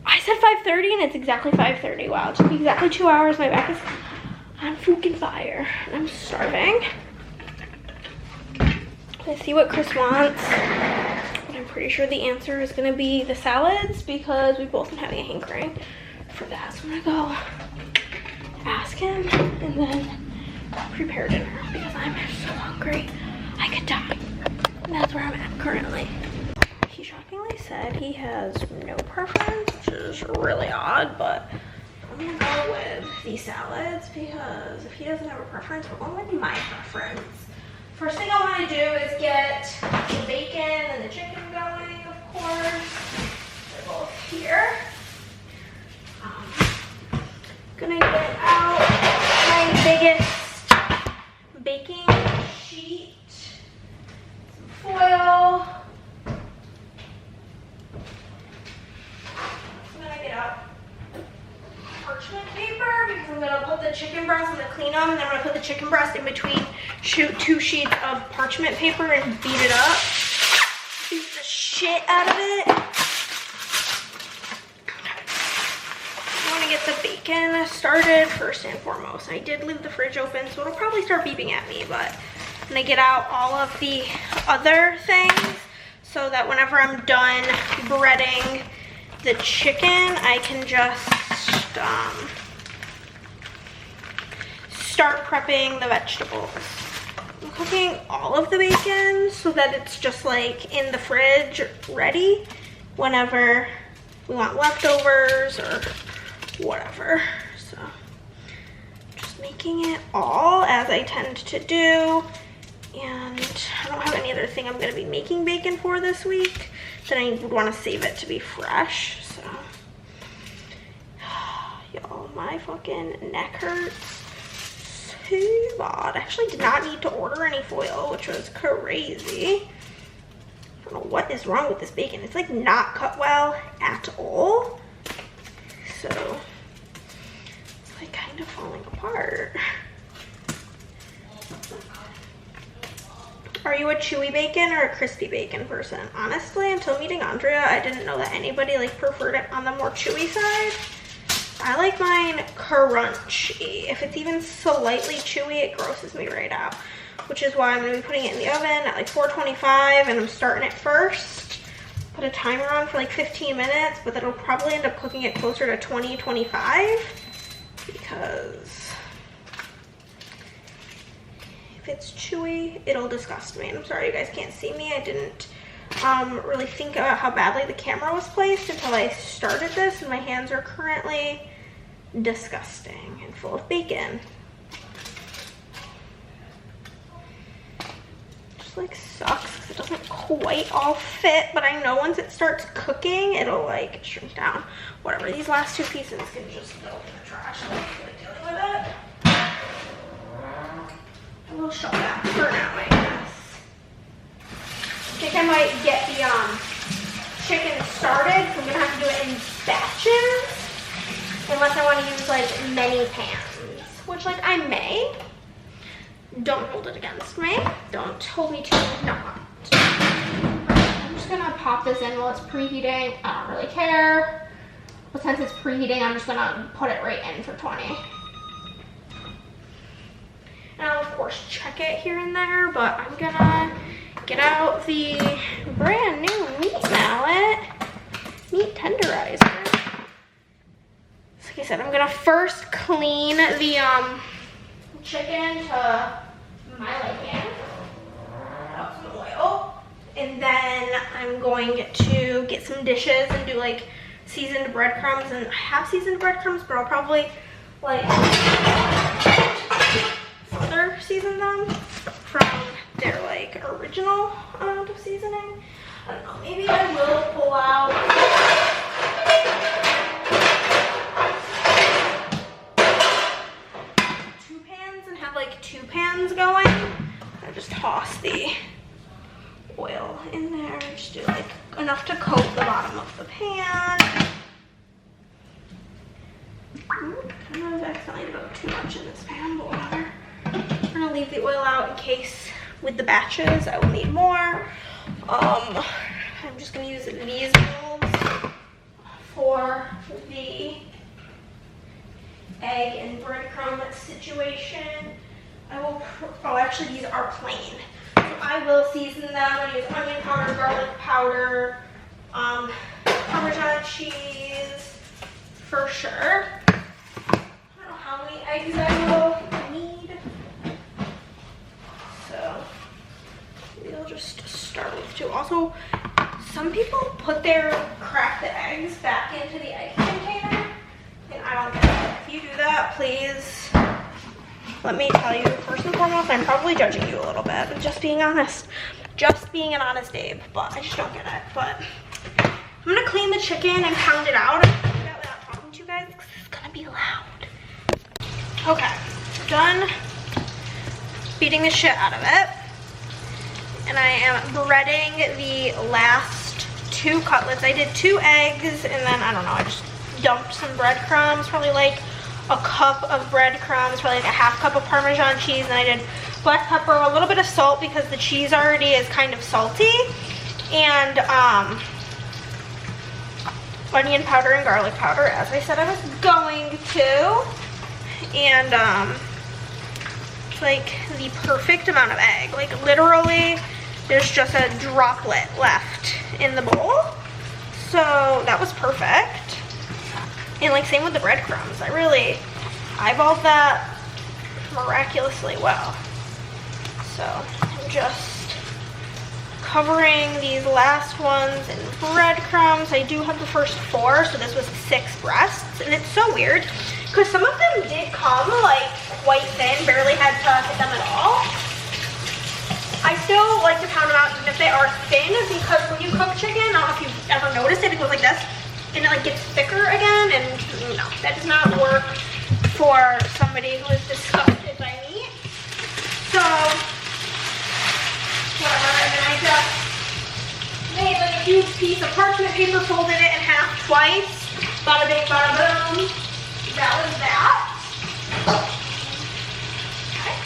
I said 5:30 and it's exactly 5:30. Wow, it took me exactly 2 hours. My back is on fucking fire. I'm starving. Let's see what Chris wants. But I'm pretty sure the answer is gonna be the salads because we both been having a hankering for that. So I'm gonna go ask him and then prepare dinner because I'm so hungry. I could die. And that's where I'm at currently. He shockingly said he has no preference, which is really odd, but I'm gonna go with these salads because if he doesn't have a preference, we're going with my preference. First thing I want to do is get the bacon and the chicken going, of course. They're both here. Gonna get out my biggest baking sheet, some foil. I'm gonna get out parchment paper because I'm gonna put the chicken breast, I'm gonna clean them, and then I'm gonna put the chicken breast in between two sheets of parchment paper and beat it up. Beat the shit out of it. I wanna get the bacon started first and foremost. I did leave the fridge open, so it'll probably start beeping at me, but I'm gonna get out all of the other things so that whenever I'm done breading the chicken, I can just start prepping the vegetables. I'm cooking all of the bacon so that it's just like in the fridge ready whenever we want leftovers or whatever. So just making it all as I tend to do. And I don't have any other thing I'm gonna be making bacon for this week. Then I would want to save it to be fresh. So y'all, my fucking neck hurts so bad. I actually did not need to order any foil, which was crazy. I don't know what is wrong with this bacon. It's like not cut well at all. So it's like kind of falling apart. Are you a chewy bacon or a crispy bacon person? Honestly, until meeting Andrea, I didn't know that anybody like preferred it on the more chewy side. I like mine crunchy. If it's even slightly chewy, it grosses me right out, which is why I'm gonna be putting it in the oven at like 425 and I'm starting it first. Put a timer on for like 15 minutes, but that'll probably end up cooking it closer to 20, 25 because if it's chewy, it'll disgust me. And I'm sorry you guys can't see me. I didn't really think about how badly the camera was placed until I started this, and my hands are currently disgusting and full of bacon. Just like sucks because it doesn't quite all fit, but I know once it starts cooking, it'll like shrink down. Whatever, these last two pieces can just go in the trash. I'm not really dealing with it. We'll shove that for now, I guess. I think I might get the chicken started, so I'm gonna have to do it in batches, unless I want to use like many pans, which like I may. Don't hold it against me. Don't hold me to not. I'm just gonna pop this in while it's preheating. I don't really care, but since it's preheating, I'm just gonna put it right in for 20. And I'll of course check it here and there, but I'm gonna get out the brand new meat mallet, meat tenderizer. So like I said, I'm gonna first clean the chicken to my liking. Out some oil, and then I'm going to get some dishes and do like seasoned breadcrumbs. And I have seasoned breadcrumbs, but I'll probably like further season them from their like original amount of seasoning. I don't know, maybe I will pull out two pans and have like two pans going. I just toss the oil in there, just do like enough to coat the bottom of the pan. Kind of accidentally put too much in this pan, but whatever. I'm gonna leave the oil out in case with the batches I will need more. I'm just gonna use these bowls for the egg and breadcrumb situation. Oh, actually these are plain. So I will season them. I use onion powder, garlic powder, Parmesan cheese for sure. I don't know how many eggs I will need. So we'll just start with two. Also, some people put their cracked eggs back into the egg container, and I don't get it. If you do that, please let me tell you, first and foremost, I'm probably judging you a little bit. I'm just being honest. Just being an honest Abe, but I just don't get it. But I'm gonna clean the chicken and pound it out. I'm gonna do that without talking to you guys because it's gonna be loud. Okay, done beating the shit out of it. And I am breading the last two cutlets. I did 2 eggs and then, I don't know, I just dumped some breadcrumbs, probably like a cup of breadcrumbs, probably like a half cup of Parmesan cheese, and I did black pepper, a little bit of salt because the cheese already is kind of salty, and onion powder and garlic powder, as I said I was going to, and like the perfect amount of egg. Like literally there's just a droplet left in the bowl, so that was perfect. And like same with the breadcrumbs, I really eyeballed that miraculously well. So I'm just covering these last ones in breadcrumbs. I do have the first 4, so this was 6 breasts, and it's so weird because some of them did come like quite thin, barely had to hit them at all. I still like to pound them out even if they are thin, because when you cook chicken, I don't know if you've ever noticed it, it goes like this and it like gets thicker again, and no, that does not work for somebody who is disgusted by meat. So whatever, and then I just made like a huge piece of parchment paper, folded it in half twice, bada bing, bada boom. That was that. Okay.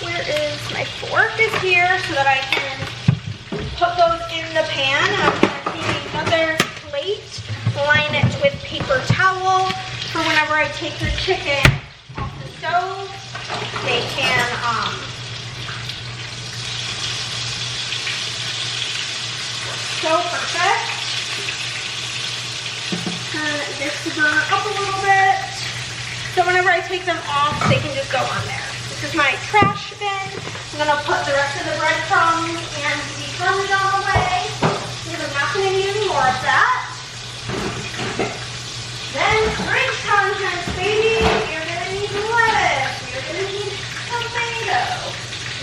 Where is my fork? Is here so that I can put those in the pan. And I'm going to take another plate, line it with paper towel for whenever I take the chicken off the stove. They can so perfect. Turn this to burn up a little bit. So whenever I take them off, they can just go on there. This is my trash bin. I'm gonna put the rest of the breadcrumbs and the Parmesan away, because I'm not gonna need any more of that. Then fridge contents, baby. You're gonna need lettuce. You're gonna need tomato.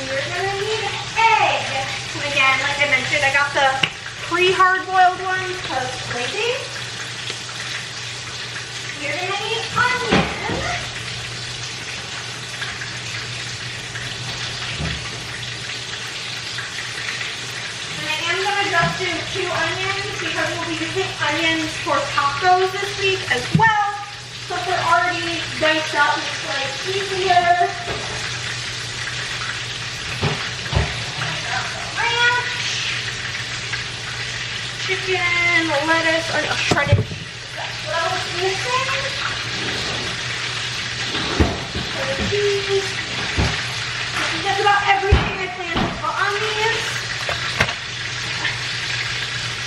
You're gonna need egg. And again, like I mentioned, I got the pre-hard-boiled ones because lazy. You're gonna need onion. And I am gonna just do 2 onions because we'll be using onions for tacos this week as well. So if they're already diced up, it's like easier. Chicken, lettuce, or shredded cheese. That's what I was missing. Shredded cheese. This is just about everything I plan to put on these.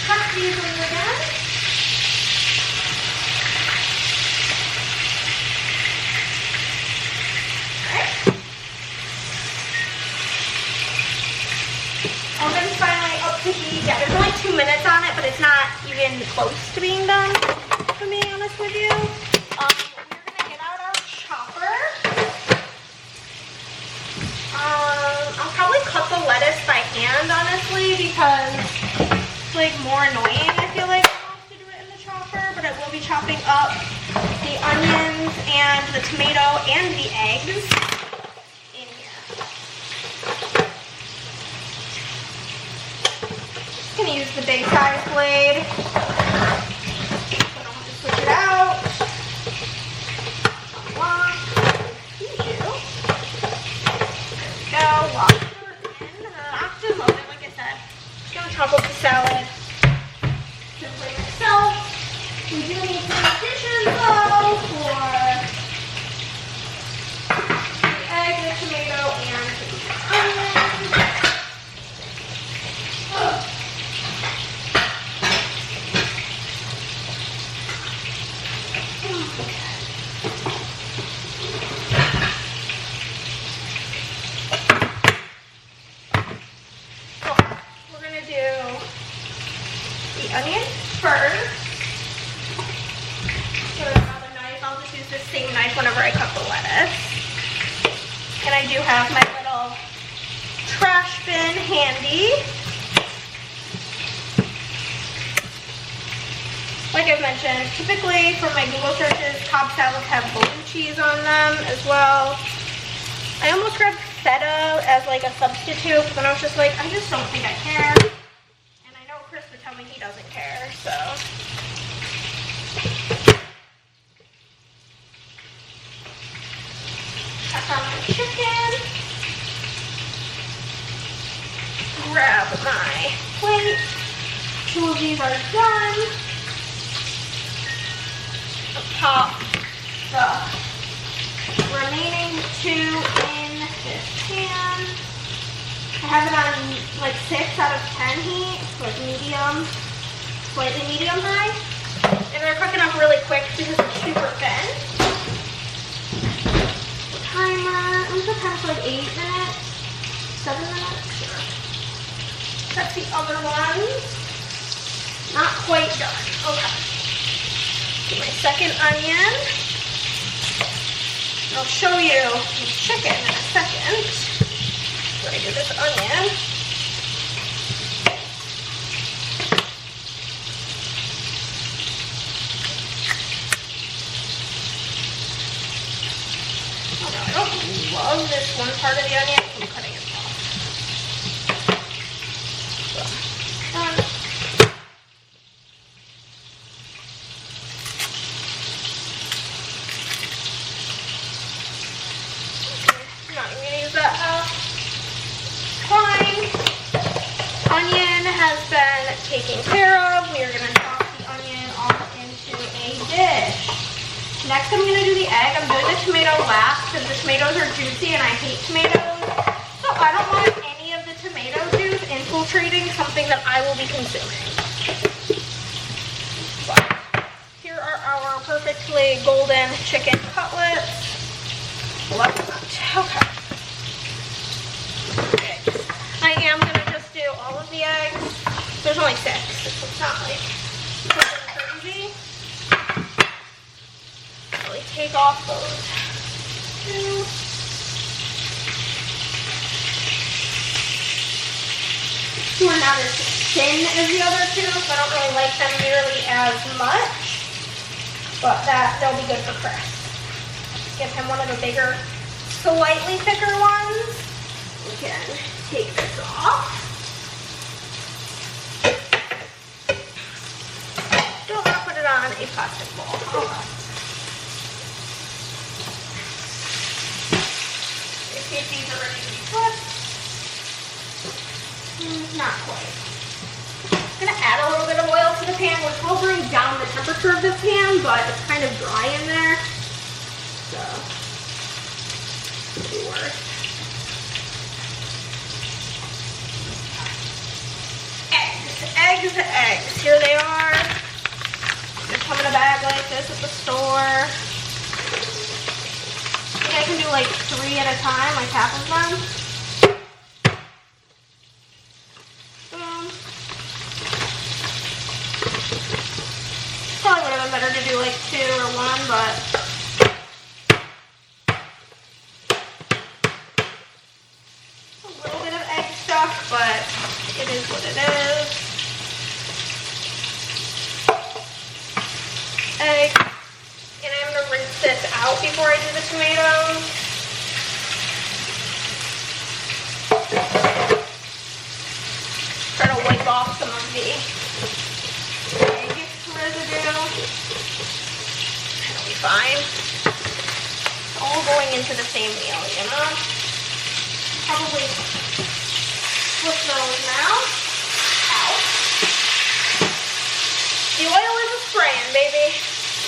Chuck these in again. Alright. Oven's finally up to heat. Yeah, there's only 2 minutes on it, but it's not even close to being done, if I'm being honest with you. We're gonna get out our chopper. Mainly because it's like more annoying, I feel like, to do it in the chopper, but I will be chopping up the onions and the tomato and the eggs in here. Just gonna use the big size blade. So I don't have to switch it out. Lock. There we go. Lock her in. Locked and loaded, like I said. Just gonna chop up the salad. Simply myself. We do need some additions though for the egg, the tomato, and the onion. Onion first. So I have a knife. I'll just use the same knife whenever I cut the lettuce. And I do have my little trash bin handy. Like I've mentioned, typically for my Google searches, Cobb salads have blue cheese on them as well. I almost grabbed feta as like a substitute, but then I was just like, I just don't think I care. Chris would tell me he doesn't care, so. Check on my chicken. Grab my plate. 2 of these are done. I'll pop the remaining 2 in this pan. I have it on like 6 out of 10 heat, like medium, slightly medium high. And they're cooking up really quick because it's super thin. Timer, I'm gonna time for like 8 minutes, 7 minutes, sure. That's the other ones. Not quite done, okay. Do my second onion. And I'll show you the chicken in a second. I do this onion. Oh no, I don't love this one part of the onion, so I'm cutting it off. So, done. I'm not even gonna use that. Fine. Onion has been taken care of. We are going to drop the onion off into a dish. Next I'm going to do the egg. I'm doing the tomato last because the tomatoes are juicy and I hate tomatoes. So I don't want any of the tomato juice infiltrating something that I will be consuming. But here are our perfectly golden chicken cutlets. Love that. Okay. I am going to just do all of the eggs. There's only 6, so it's not like crazy. Really take off those 2. Two are not as thin as the other 2, so I don't really like them nearly as much. But they'll be good for Chris. Give him one of the bigger, slightly thicker ones. We can take this off. Don't want to put it on a plastic bowl. Okay. See if these are ready to be cooked. Not quite. I'm going to add a little bit of oil to the pan, which will bring down the temperature of the pan, but it's kind of dry in there. So, it'll be worth. Eggs. Here they are. They come in a bag like this at the store. I think I can do like 3 at a time, like half of them. Boom. Probably would have been better to do like 2 or 1, but a little bit of egg stuff, but it is what it this out before I do the tomatoes. Try to wipe off some of the egg residue. It'll be fine. It's all going into the same meal, you know? Probably flip those now. Out. The oil is spraying, baby,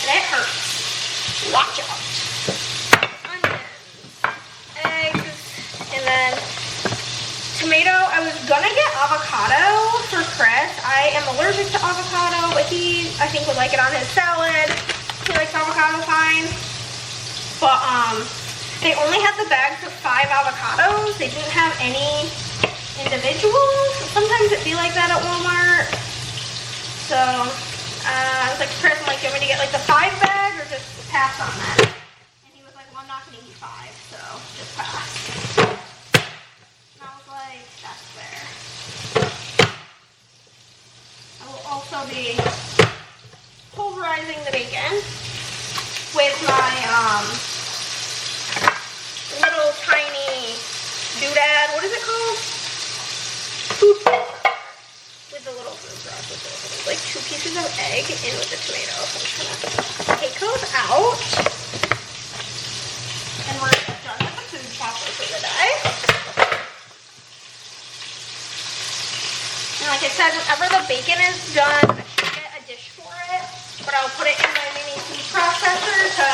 and it hurts. Watch out. Onions, eggs, and then tomato. I was gonna get avocado for Chris. I am allergic to avocado, but he, I think, would like it on his salad. He likes avocado fine. But they only had the bags of 5 avocados. They didn't have any individuals. Sometimes it'd be like that at Walmart. So I was like, Chris, I'm like, do you want me to get like the 5 bag or just pass on that? And he was like, well, I'm not gonna eat 5, so just pass. And I was like, that's fair. I will also be pulverizing the bacon with my little tiny doodad, what is it called? Food processor. With the little food processor. Like 2 pieces of egg in with the tomato. So I'm just gonna take those out. And we're done with the food chopper for the day. And like I said, whenever the bacon is done, I should get a dish for it. But I'll put it in my mini food processor to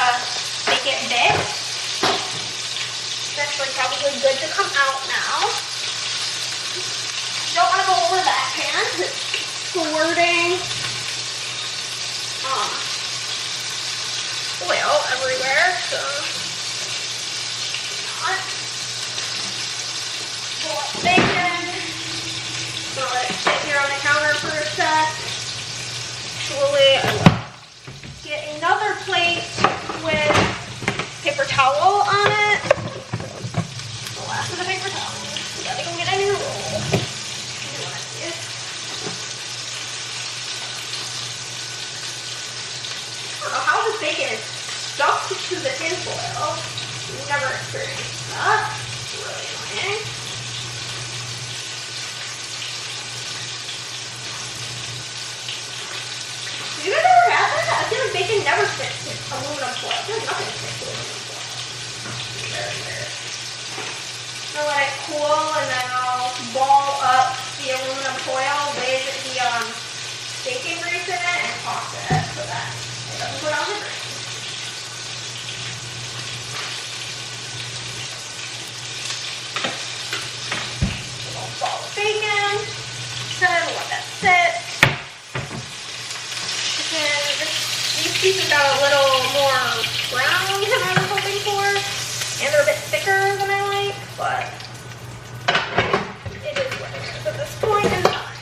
make it big. It's actually probably good to come out now. Don't want to go over that pan. It's squirting oil everywhere, so not. Pull up bacon. So let it sit here on the counter for a sec. Actually, I will get another plate with paper towel on it. The last of the paper towel. We gotta go get a new roll. I don't know how this bacon is stuck to the tin foil. We've never experienced that. It's really annoying. Have you guys ever had that? I feel like bacon never sticks to aluminum foil. There's nothing sticks to aluminum foil. Very weird. I'll let it cool and then I'll ball up the aluminum foil with the bacon grease in it and toss it so that it doesn't put on the grease. A little ball of bacon. Then we'll let that sit. These pieces got a little more brown than I was hoping for. And they're a bit thicker than I like, but it is what it is at this point in time.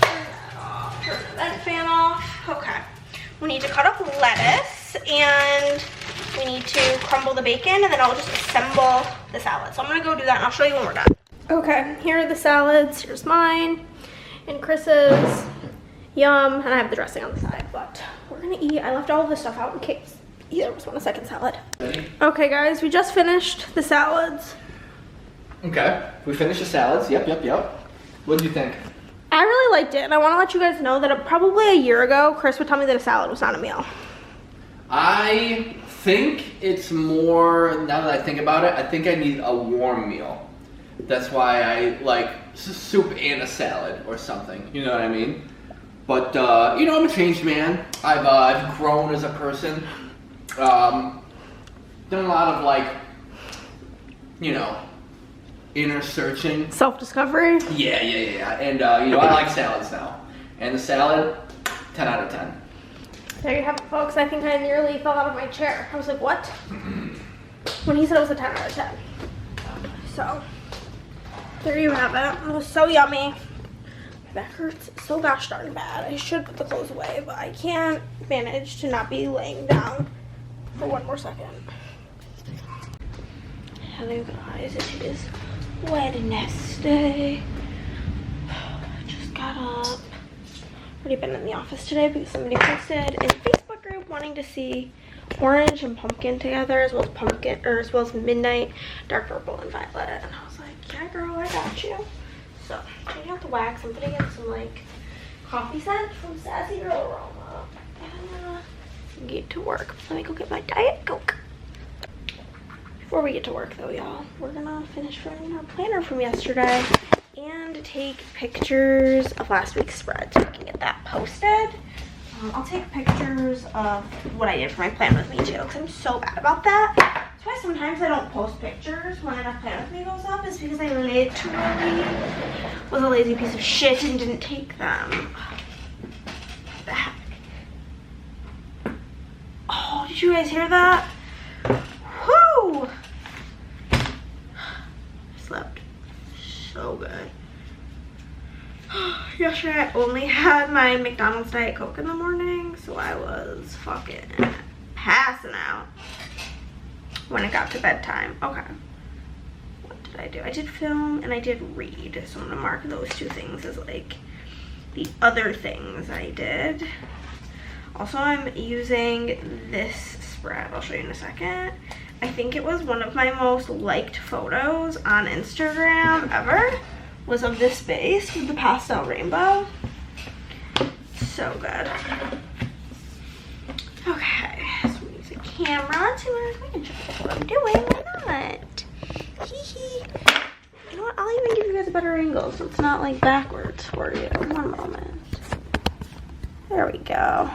Turn that off. Turn the vent fan off. Okay. We need to cut up lettuce and we need to crumble the bacon and then I'll just assemble the salad. So I'm gonna go do that and I'll show you when we're done. Okay, here are the salads. Here's mine and Chris's. Yum, and I have the dressing on the side, but we're gonna eat. I left all of this stuff out in case either of us want a second salad. Ready? Okay guys, we just finished the salads. Okay, we finished the salads. Yep. What did you think? I really liked it, and I want to let you guys know that probably a year ago, Chris would tell me that a salad was not a meal. I think it's more, now that I think about it, I think I need a warm meal. That's why I like soup and a salad or something, you know what I mean? But, you know, I'm a changed man. I've grown as a person. Done a lot of, like, you know, inner searching. Self-discovery? Yeah. And, you know, I like salads now. And the salad, 10 out of 10. There you have it, folks. I think I nearly fell out of my chair. I was like, what? When he said it was a 10 out of 10. So, there you have it. It was so yummy. My back hurts so gosh darn bad. I should put the clothes away, but I can't manage to not be laying down for one more second. Hello guys, it is Wednesday. Just got up. Already been in the office today because somebody posted in the Facebook group kept wanting to see orange and pumpkin together, as well as pumpkin, or as well as midnight, dark purple, and violet. And I was like, yeah, girl, I got you. So, changing out the wax. I'm putting in some like coffee scent from Sassy Girl Aroma, and get to work. Let me go get my Diet Coke. Before we get to work, though, y'all, we're gonna finish filling our planner from yesterday and take pictures of last week's spread so we can get that posted. I'll take pictures of what I did for my Plan With Me too, because I'm so bad about that. That's why sometimes I don't post pictures when enough Plan With Me goes up, is because I literally was a lazy piece of shit and didn't take them. What the heck? Oh, did you guys hear that? Whoo! I slept so good. Yesterday I only had my McDonald's Diet Coke in the morning, so I was fucking passing out when it got to bedtime. Okay. What did I do? I did film and I did read, so I'm gonna mark those two things as like the other things I did. Also, I'm using this spread. I'll show you in a second. I think it was one of my most liked photos on Instagram ever. Was of this base with the pastel rainbow. So good. Okay, so I'm gonna use a camera to show what I'm doing. Why not? Hee hee. You know what? I'll even give you guys a better angle so it's not like backwards for you. One moment. There we go.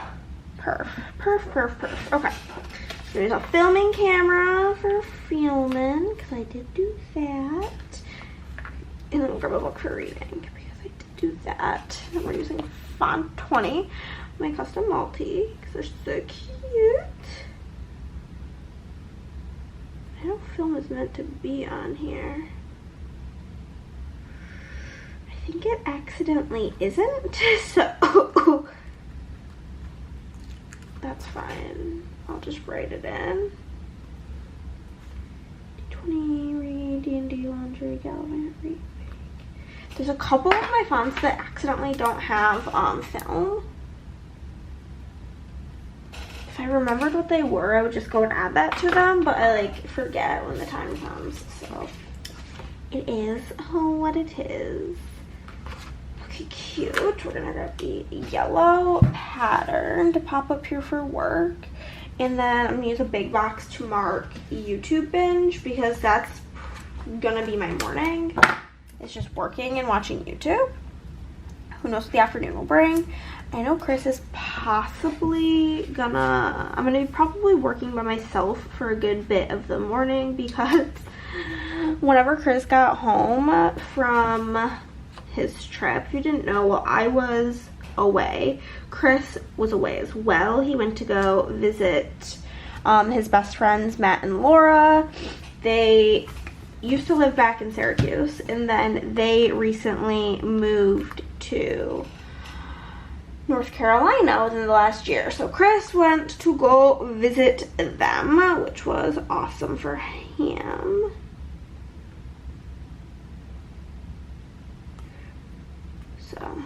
Perf. Okay. So there's a filming camera for filming, because I did do that. And then we'll grab a book for reading, because I did do that. And we're using font 20, my custom multi, because they're so cute. I know film is meant to be on here. I think it accidentally isn't, so that's fine. I'll just write it in. 20, read, D&D, laundry, Gallivant, read. There's a couple of my fonts that accidentally don't have film. If I remembered what they were, I would just go and add that to them, but I like forget when the time comes, so it is what it is. Okay, cute. We're gonna grab the yellow pattern to pop up here for work, and then I'm gonna use a big box to mark YouTube binge, because that's gonna be my morning. It's just working and watching YouTube. Who knows what the afternoon will bring. I know Chris is possibly I'm gonna be probably working by myself for a good bit of the morning, because whenever Chris got home from his trip, if you didn't know, while I was away, Chris was away as well. He went to go visit his best friends, Matt and Laura. They used to live back in Syracuse, and then they recently moved to North Carolina within the last year. So Chris went to go visit them, which was awesome for him. So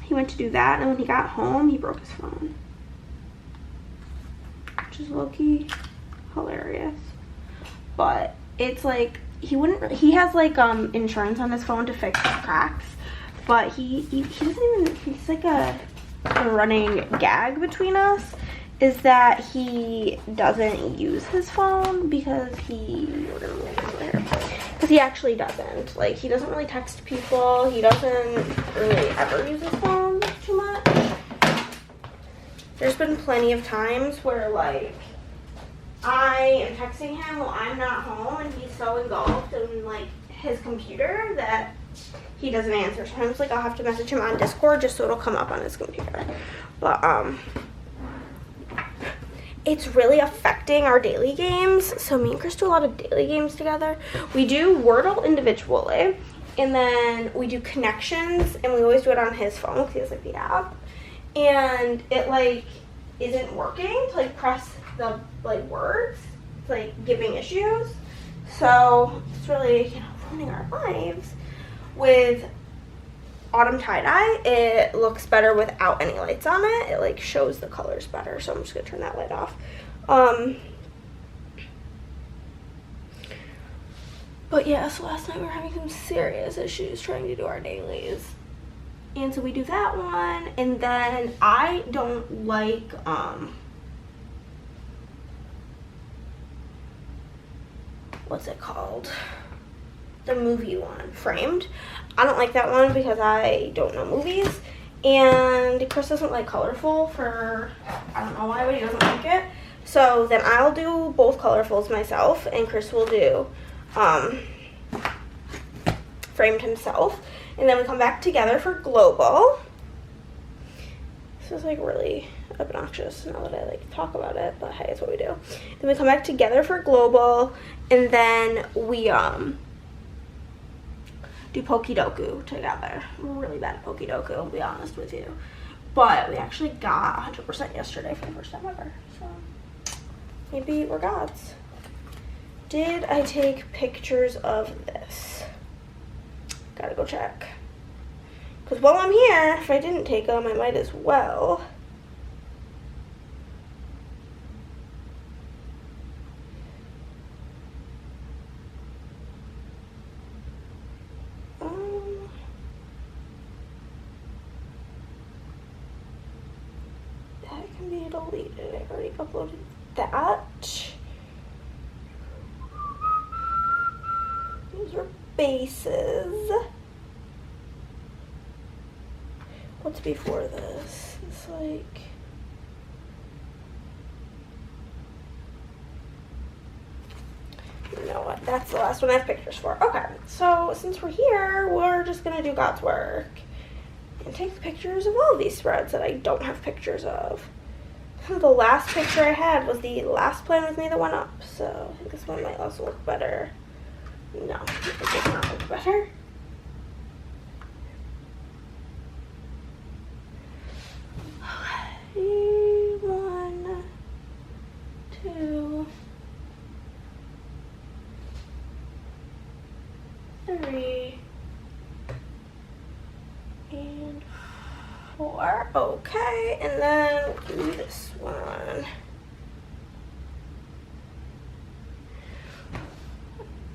he went to do that, and when he got home, he broke his phone, which is low-key hilarious. But it's like he has like insurance on his phone to fix cracks, but he doesn't even, he's like a running gag between us is that he doesn't use his phone, because he actually doesn't. Like, he doesn't really text people. He doesn't really ever use his phone too much. There's been plenty of times where like I am texting him while I'm not home, and he's so engulfed in like his computer that he doesn't answer. Sometimes like I'll have to message him on Discord just so it'll come up on his computer. But it's really affecting our daily games. So me and Chris do a lot of daily games together. We do Wordle individually, and then we do connections, and we always do it on his phone because he has like the app. And it like isn't working to like press the like words. It's like giving issues. So it's really, ruining our lives with autumn tie-dye, it looks better without any lights on it. It like shows the colors better, so I'm just gonna turn that light off. But yeah, so last night we were having some serious issues trying to do our dailies. And so we do that one, and then I don't like, what's it called? The movie one, Framed. I don't like that one because I don't know movies, and Chris doesn't like colorful for, I don't know why, but he doesn't like it. So then I'll do both colorfuls myself, and Chris will do Framed himself, and then we come back together for Global. This is like really obnoxious now that I like talk about it, but hey, it's what we do. Then we come back together for Global, and then we do Pokidoku together. We're really bad at Pokidoku, I'll be honest with you. But we actually got 100% yesterday for the first time ever, so maybe we're gods. Did I take pictures of this? Gotta go check. Because while I'm here, if I didn't take them, I might as well. That can be deleted. I already uploaded that. These are bases. What's before this? It's like, you know what? That's the last one I have pictures for. Okay, so since we're here, we're just gonna do God's work and take pictures of all of these spreads that I don't have pictures of. The last picture I had was the last plan with me that went up, so I think this one might also look better. No, it does not look better. Okay, 1, 2, 3, and 4. Okay, and then we'll do this one.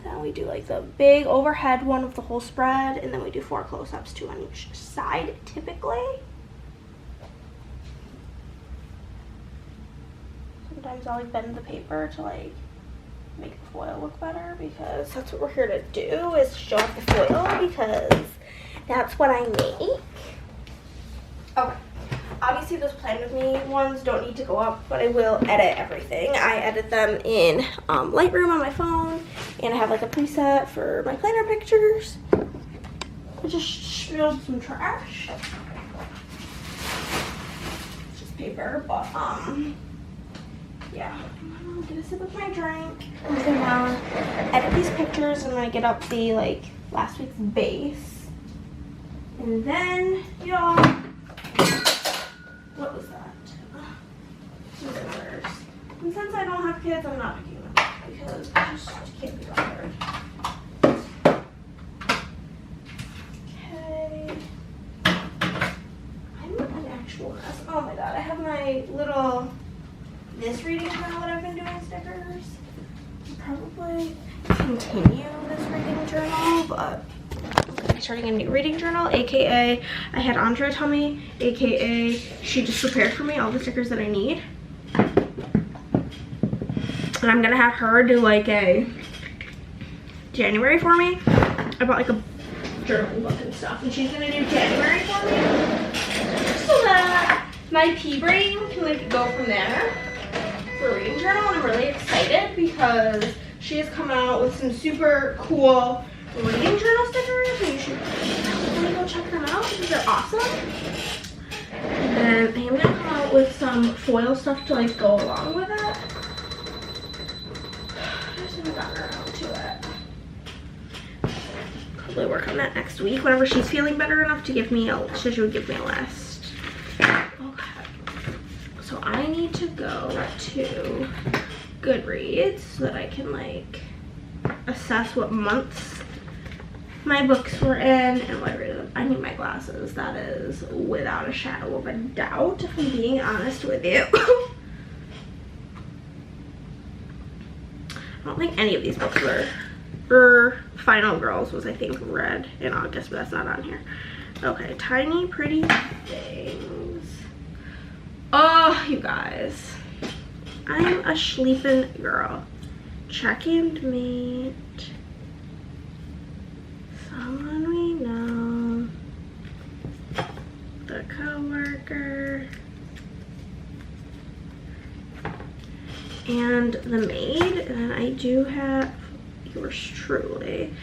Then we do like the big overhead one of the whole spread, and then we do 4 close-ups, 2 on each side typically. Sometimes I'll like bend the paper to like make the foil look better, because that's what we're here to do, is show off the foil, because that's what I make. Okay, obviously those Plan With Me ones don't need to go up, but I will edit everything. I edit them in Lightroom on my phone, and I have like a preset for my planner pictures. I just spilled some trash. It's just paper, but yeah. I'm gonna sip of my drink. I'm gonna edit these pictures, and I get up the like last week's base, and then y'all. What was that? Scissors. And since I don't have kids, I'm not picking them up because I just can't be bothered. Okay. I'm an actual mess. Oh my god, I have my little reading journal that I've been doing stickers. I'll probably continue this reading journal, but I'm starting a new reading journal, aka I had Andrea tell me, aka she just prepared for me all the stickers that I need, and I'm gonna have her do like a January for me. I bought like a journal book and stuff, and she's gonna do January for me, so that my pea brain can like go from there for a reading journal. And I'm really excited because she has come out with some super cool reading journal stickers, and you should really go check them out because they're awesome. And I'm gonna come out with some foil stuff to like go along with it. I just haven't gotten around to it. Probably work on that next week whenever she's feeling better enough to give me a, so she would give me a list. Okay, so I need to go to Goodreads so that I can like assess what months my books were in, and what I need my glasses. That is without a shadow of a doubt, if I'm being honest with you. I don't think any of these books were, Final Girls was, I think, read in August, but that's not on here. Okay, Tiny Pretty Things. Oh, you guys. I'm a sleeping girl. Check and meet someone we know. The coworker. And the maid. And then I do have yours truly.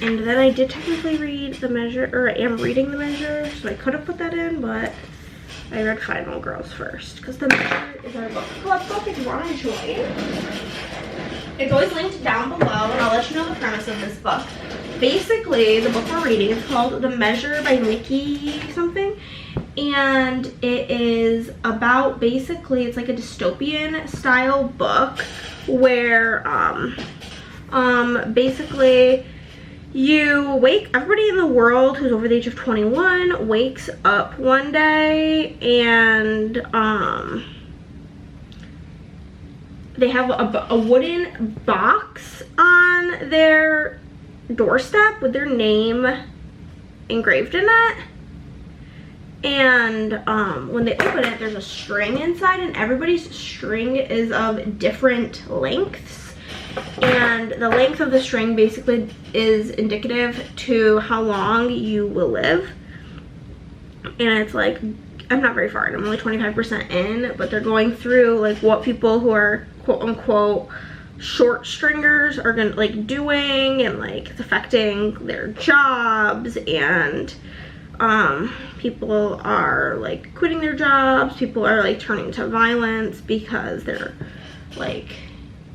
And then I did technically read The Measure, or I am reading The Measure, so I could have put that in, but I read Final Girls first, because The Measure is our book club book if you want to join. It's always linked down below, and I'll let you know the premise of this book. Basically, the book we're reading is called The Measure by Nikki something, and it is about, basically, it's like a dystopian style book where, basically, everybody in the world who's over the age of 21 wakes up one day and they have a wooden box on their doorstep with their name engraved in it. And when they open it, there's a string inside, and everybody's string is of different lengths. And the length of the string basically is indicative to how long you will live. And it's like, I'm not very far in, I'm only 25% in, but they're going through like what people who are quote unquote short stringers are gonna like doing, and like it's affecting their jobs, and people are like quitting their jobs, people are like turning to violence because they're like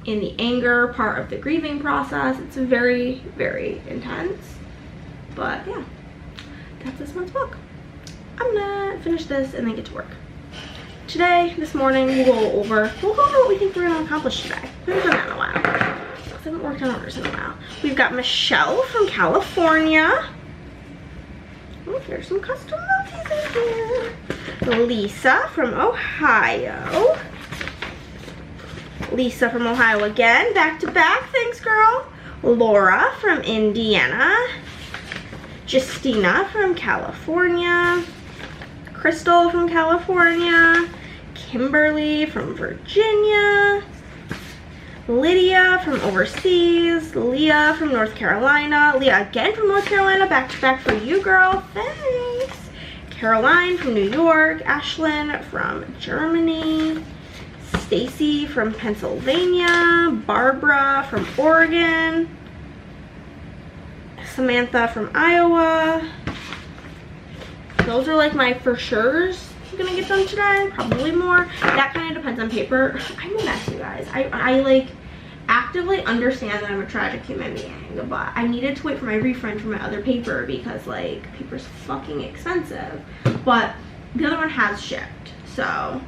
in the anger part of the grieving process. It's very, very intense. But yeah, that's this month's book. I'm gonna finish this and then get to work. Today, this morning, we'll go over what we think we're gonna accomplish today. We haven't done that in a while. I haven't worked on orders in a while. We've got Michelle from California. Oh, there's some custom notes in here. Lisa from Ohio. Lisa from Ohio again, back to back, thanks girl. Laura from Indiana. Justina from California. Crystal from California. Kimberly from Virginia. Lydia from overseas. Leah from North Carolina. Leah again from North Carolina, back to back for you girl, thanks. Caroline from New York. Ashlyn from Germany. Stacy from Pennsylvania, Barbara from Oregon, Samantha from Iowa. Those are like my for sure's gonna get done today, probably more. That kind of depends on paper. I'm a mess, you guys. I like actively understand that I'm a tragic human being, but I needed to wait for my refund for my other paper because like paper's fucking expensive. But the other one has shipped, so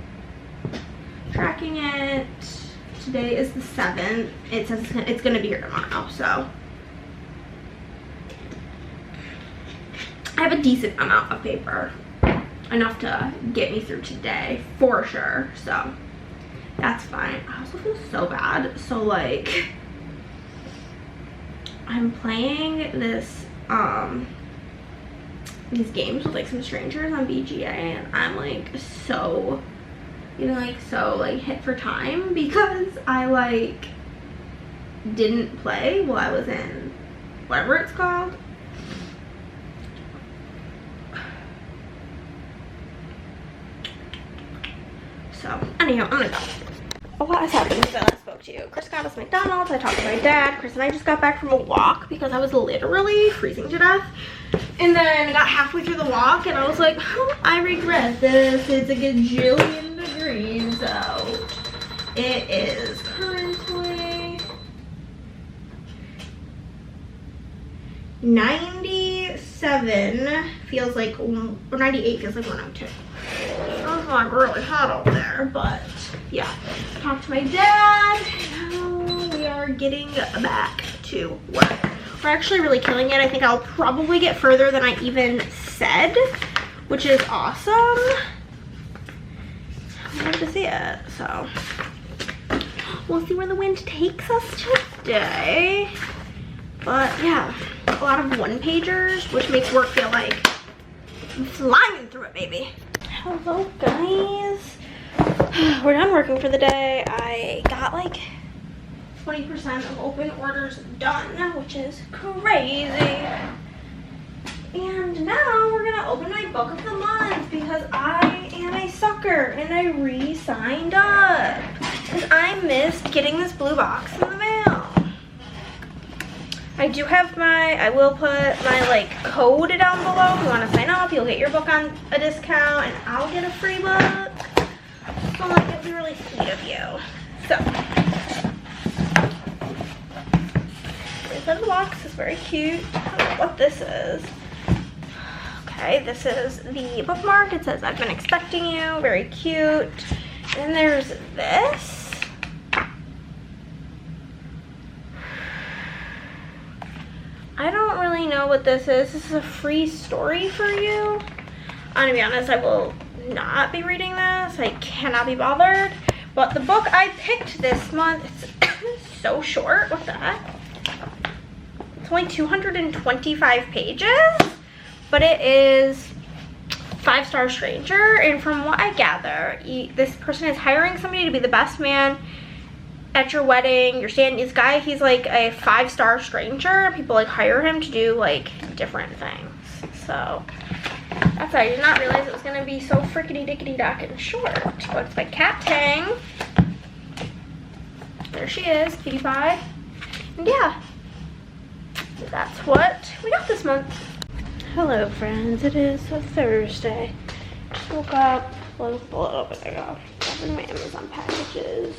tracking it. Today is the 7th. It says it's gonna be here tomorrow, so I have a decent amount of paper, enough to get me through today for sure, so that's fine. I also feel so bad, so like I'm playing this these games with like some strangers on BGA, and I'm like so, you know, like so like hit for time because I like didn't play while I was in whatever it's called. So anyhow, I'm gonna go. A lot has happened since I last spoke to you. Chris got us McDonald's, I talked to my dad. Chris and I just got back from a walk because I was literally freezing to death. And then got halfway through the walk and I was like, oh, I regret this. It's a gajillion degrees out. It is currently 97, feels like, or 98 feels like 102. It's like really hot out there, but yeah. Talked to my dad, now we are getting back to work. We're actually really killing it. I think I'll probably get further than I even said, which is awesome. I love to see it. So we'll see where the wind takes us today. But yeah, a lot of one-pagers, which makes work feel like I'm flying through it, baby. Hello, guys. We're done working for the day. I got like 20% of open orders done, which is crazy. And now we're gonna open my book of the month because I am a sucker and I re-signed up because I missed getting this blue box in the mail. I do have I will put my like code down below. If you want to sign up, you'll get your book on a discount and I'll get a free book. So like, it'd be really sweet of you. So, inside the box is very cute. I don't know what this is. Okay, this is the bookmark. It says, I've been expecting you. Very cute. And there's this. I don't really know what this is. This is a free story for you. I'm gonna be honest, I will not be reading this. I cannot be bothered. But the book I picked this month, it's so short. What the heck? It's only 225 pages, but it is 5-star stranger. And from what I gather, this person is hiring somebody to be the best man at your wedding. This guy, he's like a 5-star stranger. People like hire him to do like different things. So that's I did not realize it was gonna be so frickety dickety dock and short. But it's by Chattin. There she is, cutie pie. And yeah, that's what we got this month. Hello friends, it is a Thursday. Just woke up, looked a little bit ago, grabbing my Amazon packages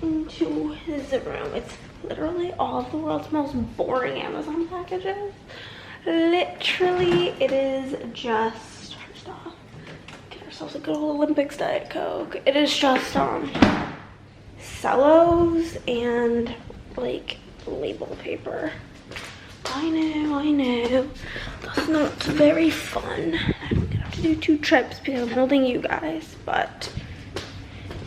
into the room. It's literally all of the world's most boring Amazon packages. Literally, it is just, first off, get ourselves a good old Olympics Diet Coke. It is just cellos and like label paper. I know. That's not very fun. I don't have to do 2 trips because I'm holding you guys, but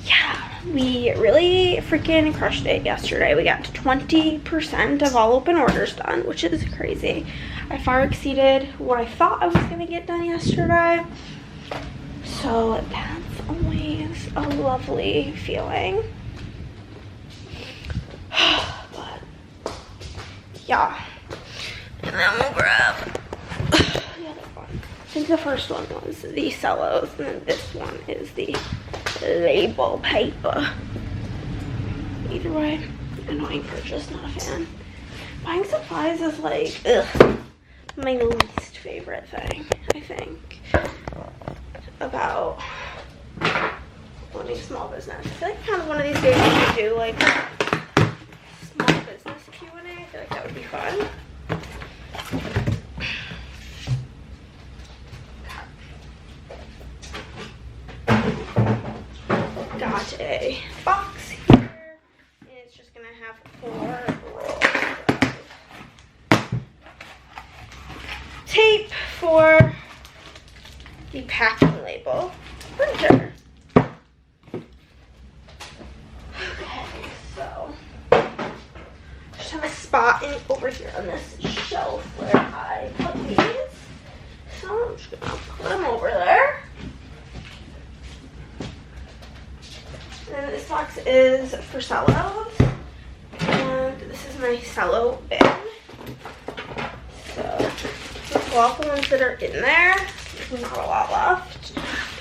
yeah, we really freaking crushed it yesterday. We got to 20% of all open orders done, which is crazy. I far exceeded what I thought I was gonna get done yesterday. So that's always a lovely feeling. But yeah. And then we'll grab the other one. I think the first one was the cellos, and then this one is the label paper. Either way, annoying purchase, not a fan. Buying supplies is like, ugh, my least favorite thing, I think, about owning small business. I feel like kind of one of these days we should do like small business Q&A. I feel like that would be fun. Got a box here, and it's just gonna have 4 rolls of tape for the packing label printer. Okay, so just have a spot over here on this shelf where I put these. So I'm just gonna put them over there. And this box is for cellos, and this is my cello bin. So just pull off the ones that are in there. There's not a lot left,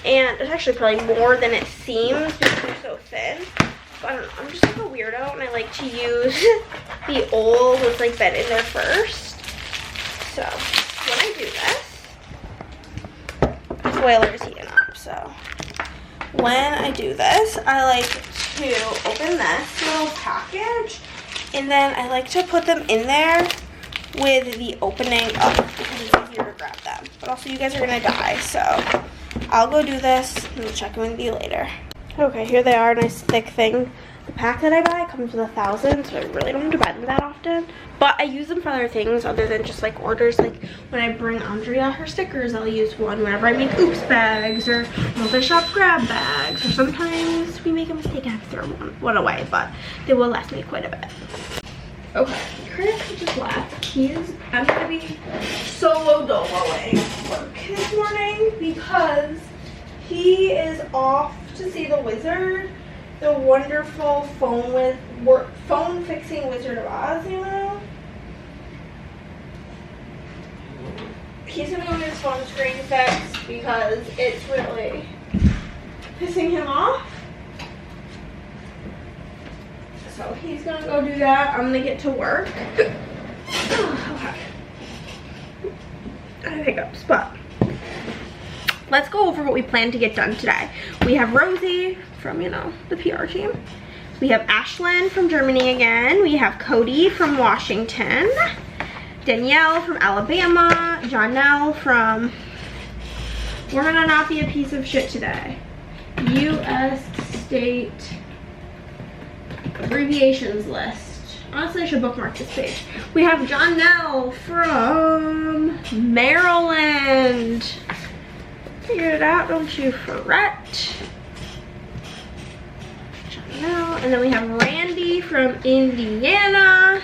and it's actually probably more than it seems because they're so thin. But I don't know, I'm just like a weirdo, and I like to use the old that's like been in there first. So when I do this, the boiler is heating up, so when I do this, I like to open this little package, and then I like to put them in there with the opening up because it's easier to grab them. But also you guys are gonna die, so I'll go do this and we'll check in with you later. Okay, here they are, nice thick thing The pack that I buy comes with 1,000, so I really don't have to buy them that often. But I use them for other things other than just like orders. Like when I bring Andrea her stickers, I'll use one. Whenever I make oops bags or multi-shop grab bags, or sometimes we make a mistake and have to throw one away, but they will last me quite a bit. Okay, Chris just left. I'm gonna be solo doloing work this morning because he is off to see the wizard, the wonderful phone fixing Wizard of Oz, you know? He's gonna go get his phone screen fixed because it's really pissing him off. So he's gonna go do that. I'm gonna get to work. Okay. I have hiccups, but let's go over what we plan to get done today. We have Rosie from, you know, the PR team. We have Ashlyn from Germany again. We have Cody from Washington. Danielle from Alabama. Janelle from, we're gonna not be a piece of shit today, U.S. State abbreviations list. Honestly, I should bookmark this page. We have Janelle from Maryland. Figured it out, don't you fret. Janelle. And then we have Randy from Indiana.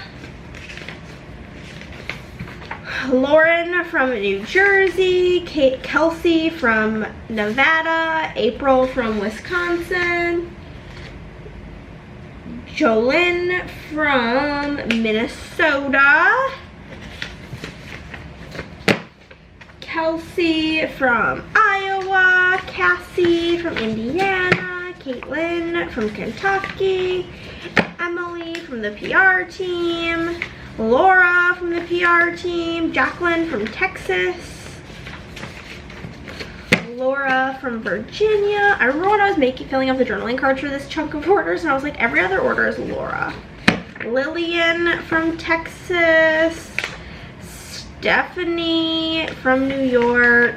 Lauren from New Jersey. Kelsey from Nevada. April from Wisconsin. Jolyn from Minnesota. Kelsey from Iowa. Cassie from Indiana. Caitlin from Kentucky. Emily from the PR team. Laura from the PR team. Jacqueline from Texas. Laura from Virginia. I remember when I was filling out the journaling cards for this chunk of orders, and I was like, every other order is Laura. Lillian from Texas. Stephanie from New York.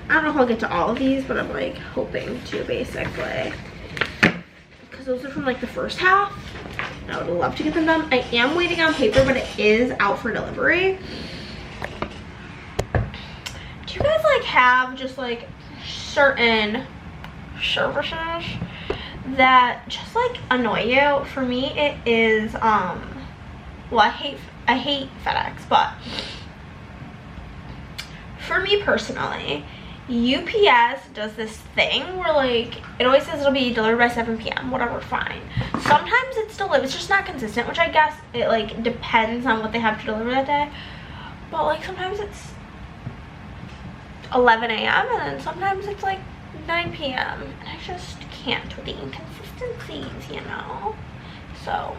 I don't know if I'll get to all of these, but I'm like hoping to, basically, because those are from like the first half. I would love to get them done. I am waiting on paper, but it is out for delivery. Do you guys like have just like certain services that just like annoy you? For me, it is well, I hate FedEx, but for me personally, UPS does this thing where like it always says it'll be delivered by 7 p.m. whatever, fine. Sometimes it's delivered, it's just not consistent, which I guess it like depends on what they have to deliver that day. But like sometimes it's 11 a.m. and then sometimes it's like 9 p.m. and I just can't with the inconsistencies, you know? So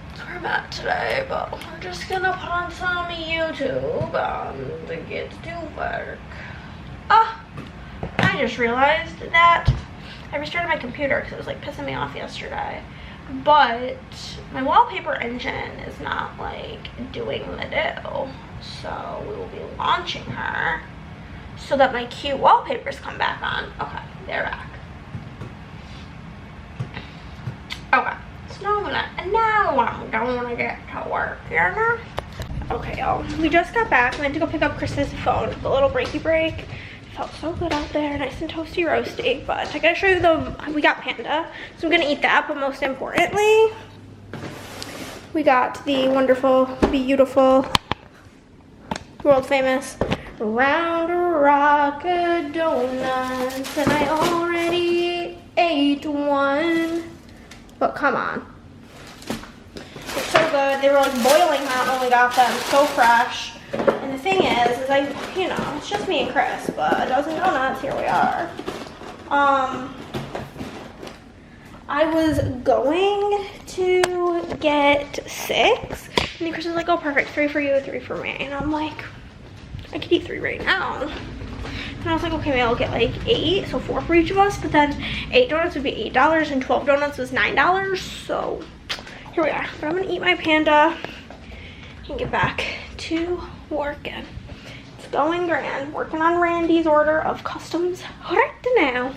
that's where I'm at today, but we're just gonna put on some YouTube to get to work. Oh, I just realized that I restarted my computer because it was like pissing me off yesterday, but my wallpaper engine is not like doing the do. So we will be launching her so that my cute wallpapers come back on. Okay, they're back. Okay, so now I'm gonna get to work, you know? Okay, y'all, we just got back. I went to go pick up Chris's phone, the little breaky break. It felt so good out there, nice and toasty roasty. But I gotta show you we got Panda, so I'm gonna eat that. But most importantly, we got the wonderful, beautiful, world famous Round Rocket donuts, and I already ate one, but come on, it's so good. They were like boiling hot when we got them, so fresh. And the thing is you know, it's just me and Chris, but a dozen donuts, here we are. I was going to get 6, and then Chris was like, oh perfect, 3 for you, 3 for me, and I'm like, I could eat 3 right now. And I was like, okay, maybe I'll get like 8, so 4 for each of us. But then 8 donuts would be $8 and 12 donuts was $9. So here we are. But I'm gonna eat my Panda and get back to working. It's going grand. Working on Randy's order of customs right now.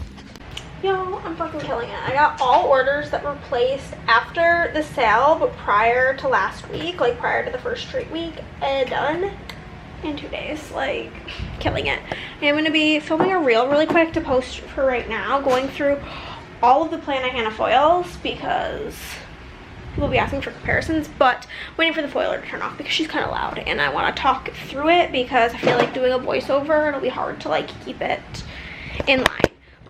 Yo, I'm fucking killing it. I got all orders that were placed after the sale, but prior to last week, like prior to the first straight week, done in 2 days. Like, killing it. I'm going to be filming a reel really quick to post for right now, going through all of the Plannahannah foils because we'll be asking for comparisons, but waiting for the foiler to turn off because she's kind of loud and I want to talk through it because I feel like doing a voiceover, it'll be hard to like keep it in line.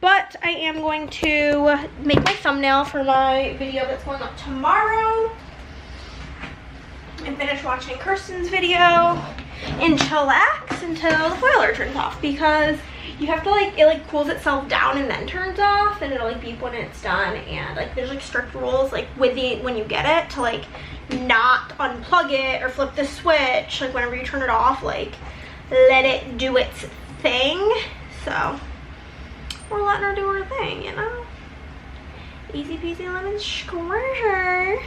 But I am going to make my thumbnail for my video that's going up tomorrow and finish watching Kirsten's video and chillax until the foiler turns off because you have to like, it like cools itself down and then turns off and it'll like beep when it's done, and like there's like strict rules like with the, when you get it, to like not unplug it or flip the switch, like whenever you turn it off, like let it do its thing. So we're letting her do her thing, you know? Easy peasy lemon squisher.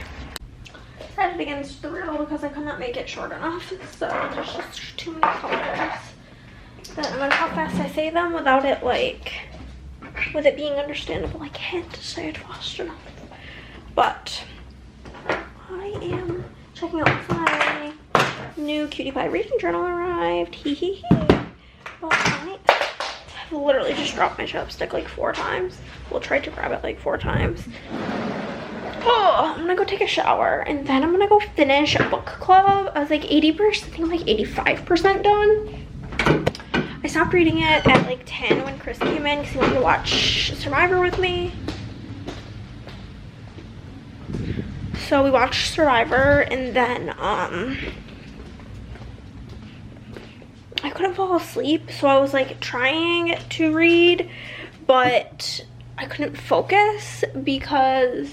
I had it against the reel because I could not make it short enough, so there's just too many colors. But no matter how fast I say them without it like, with it being understandable, I can't say it fast enough. But I am checking out my new Cutie Pie reading journal arrived. Hee hee hee. Well, I've literally just dropped my chapstick like 4 times. We'll try to grab it like 4 times. Oh, I'm gonna go take a shower and then I'm gonna go finish a book club. I was like 80%, I think I'm like 85% done. I stopped reading it at like 10 when Chris came in because he wanted to watch Survivor with me. So we watched Survivor and then I couldn't fall asleep, so I was like trying to read, but I couldn't focus because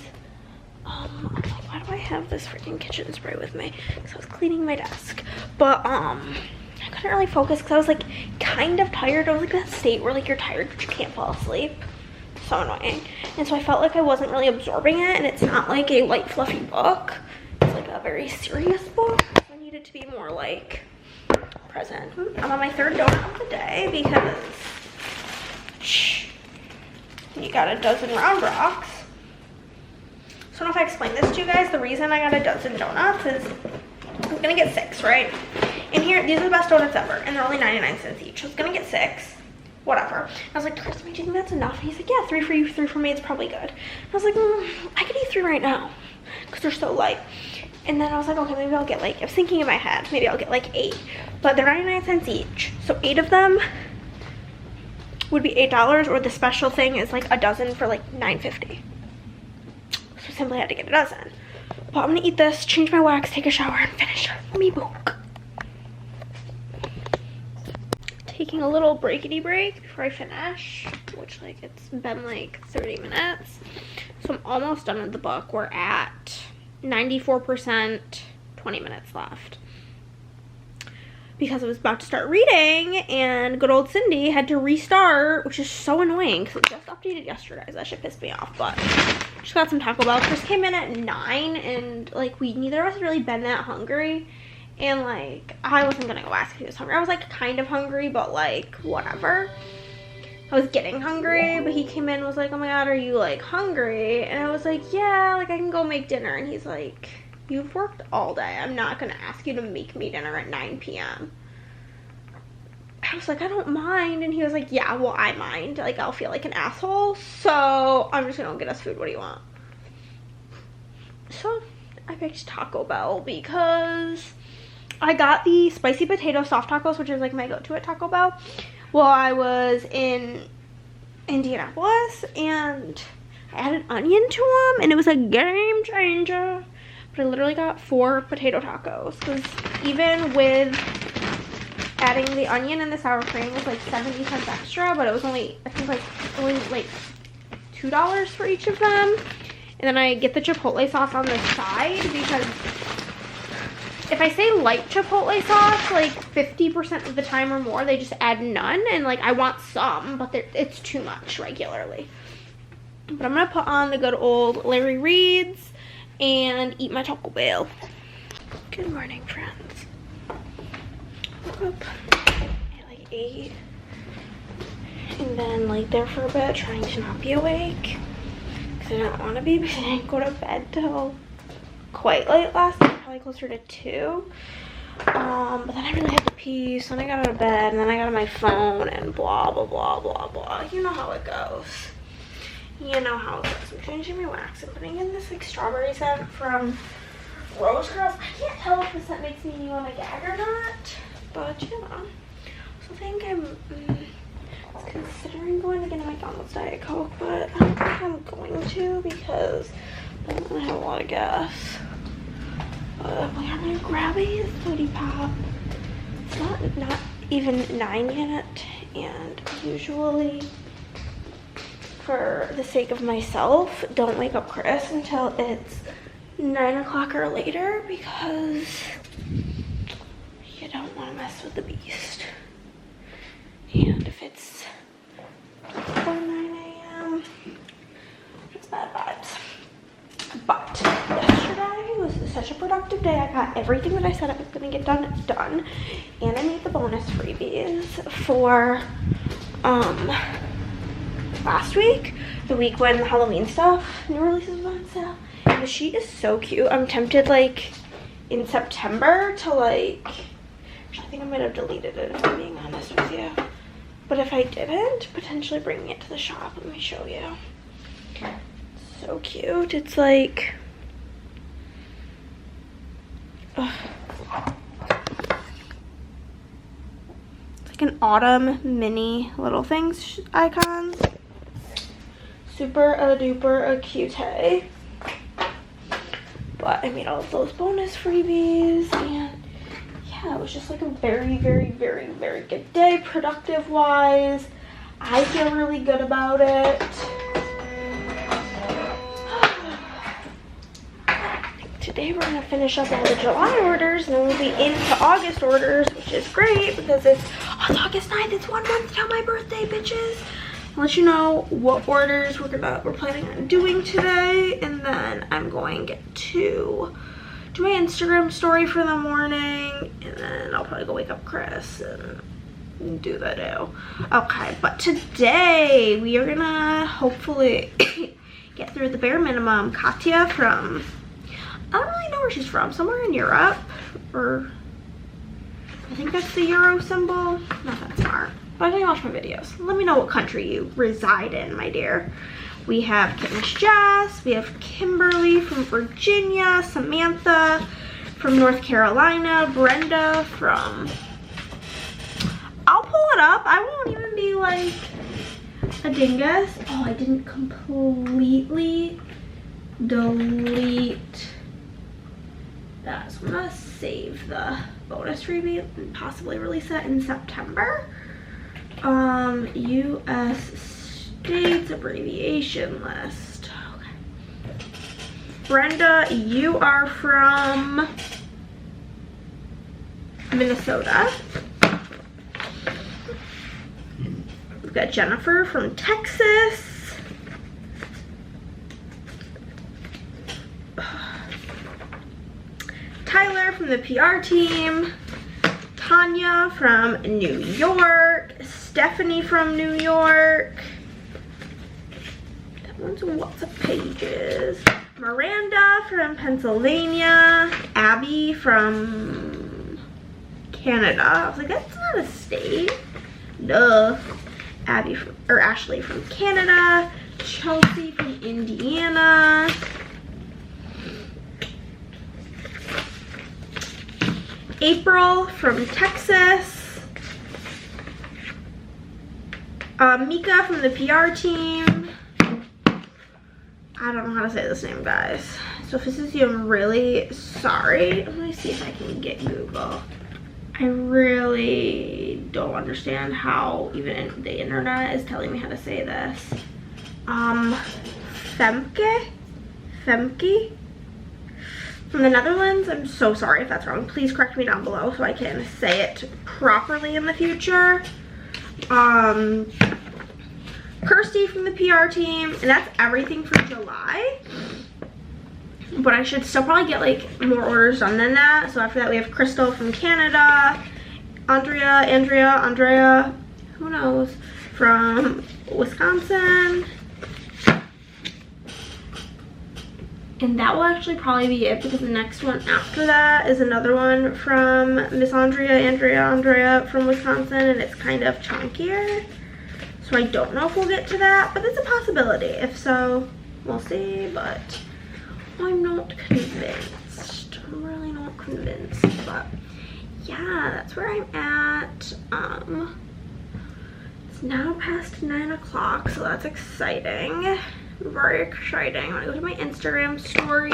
I'm like, why do I have this freaking kitchen spray with me? Because I was cleaning my desk, but I couldn't really focus because I was like kind of tired. I was like in that state where like you're tired but you can't fall asleep. So annoying. And so I felt like I wasn't really absorbing it, and it's not like a light fluffy book. It's like a very serious book. I needed to be more like present. I'm on my 3rd donut of the day because you got a dozen round rocks. So I don't know if I explained this to you guys. The reason I got a dozen donuts is I'm gonna get 6, right? And here, these are the best donuts ever, and they're only 99 cents each. I was gonna get 6, whatever. I was like, Chris, do you think that's enough? And he's like, yeah, 3 for you, 3 for me, it's probably good. I was like, I could eat 3 right now because they're so light. And then I was like, okay, maybe I'll get like, I was thinking in my head, maybe I'll get like 8, but they're 99 cents each. So 8 of them would be $8, or the special thing is like a dozen for like $9.50. So simply had to get a dozen. But I'm gonna eat this, change my wax, take a shower, and finish me book. Taking a little breakity break before I finish, which like it's been like 30 minutes. So I'm almost done with the book. We're at 94%, 20 minutes left. Because I was about to start reading and good old Cindy had to restart, which is so annoying because it just updated yesterday. So that shit pissed me off. But just got some Taco Bell. Chris came in at 9 and like neither of us had really been that hungry. And like I wasn't gonna go ask if he was hungry. I was like kind of hungry, but like whatever. I was getting hungry, but he came in and was like, oh my god, are you like hungry? And I was like, yeah, like I can go make dinner. And he's like, you've worked all day. I'm not gonna ask you to make me dinner at 9 p.m. I was like, I don't mind. And he was like, yeah, well, I mind. Like, I'll feel like an asshole. So I'm just gonna get us food. What do you want? So I picked Taco Bell because I got the spicy potato soft tacos, which is like my go-to at Taco Bell, while I was in Indianapolis, and I added onion to them, and it was a game changer. But I literally got 4 potato tacos, because even with adding the onion and the sour cream, it was like 70 cents extra, but it was only, I think like, only like $2 for each of them. And then I get the chipotle sauce on the side, because if I say light chipotle sauce, like 50% of the time or more, they just add none. And like I want some, but it's too much regularly. But I'm going to put on the good old Larry Reed's and eat my Taco Bell. Good morning, friends. Woke up at like 8. and then laid there for a bit trying to not be awake because I didn't want to be, because I didn't go to bed till quite late last night, probably closer to 2. But then I really had to pee, so then I got out of bed, and then I got on my phone, and blah, blah, blah, blah, blah. You know how it goes. You know how it goes. I'm changing my wax. I'm putting in this, like, strawberry scent from Rose Girls. I can't tell if the scent makes me want to gag or not, but, you know. So I think I'm considering going to get a McDonald's Diet Coke, but I don't think I'm going to because I don't really have a lot of gas. We are gonna grab a Foodie Pop. It's not even 9 yet, and usually, for the sake of myself, don't wake up Chris until it's 9 o'clock or later, because you don't want to mess with the beast. And if it's before 9 a.m., it's bad vibes. But yesterday was such a productive day. I got everything that I said I was going to get done, and I made the bonus freebies for last week, the week when the Halloween stuff, new releases was on sale. And the sheet is so cute. I'm tempted, like, in September to, like, I think I might have deleted it, if I'm being honest with you. But if I didn't, potentially bringing it to the shop. Let me show you. So cute. It's like, ugh. It's like an autumn mini little things icons. Super duper cute. But I made all of those bonus freebies, and yeah, it was just like a very, very, very, very good day, productive wise. I feel really good about it. Today we're gonna finish up all the July orders, and then we'll be into August orders, which is great because it's August 9th. It's 1 month till my birthday, bitches. I'll let you know what orders we're planning on doing today, and then I'm going to do my Instagram story for the morning, and then I'll probably go wake up Chris and do that too. Okay, but today we are gonna hopefully get through the bare minimum. Katya from, I don't really know where she's from, somewhere in Europe, or I think that's the Euro symbol. Not that smart, but I didn't watch my videos. Let me know what country you reside in, my dear. We have Kitten's Jess, we have Kimberly from Virginia, Samantha from North Carolina, Brenda from, I'll pull it up, I won't even be like a dingus. Oh, I didn't completely delete that, so I'm gonna save the bonus freebie and possibly release that in September. U.S. States abbreviation list. Okay. Brenda, you are from Minnesota. We've got Jennifer from Texas. Tyler from the PR team. Tanya from New York. Stephanie from New York. That one's WhatsApp pages. Miranda from Pennsylvania. Abby from Canada. I was like, that's not a state. Duh. Ashley from Canada. Chelsea from Indiana. April from Texas. Mika from the PR team. I don't know how to say this name, guys. So if this is you, I'm really sorry. Let me see if I can get Google. I really don't understand how even the internet is telling me how to say this. Femke from the Netherlands. I'm so sorry if that's wrong. Please correct me down below so I can say it properly in the future. Kirsty from the PR team, and that's everything for July. But I should still probably get like more orders done than that. So after that we have Crystal from Canada, Andrea, who knows, from Wisconsin. And that will actually probably be it, because the next one after that is another one from Miss Andrea from Wisconsin, and it's kind of chunkier. So I don't know if we'll get to that, but it's a possibility. If so, we'll see, but I'm not convinced. I'm really not convinced, but yeah, that's where I'm at. It's now past 9 o'clock, so that's exciting. Very exciting. I'm gonna go to my Instagram story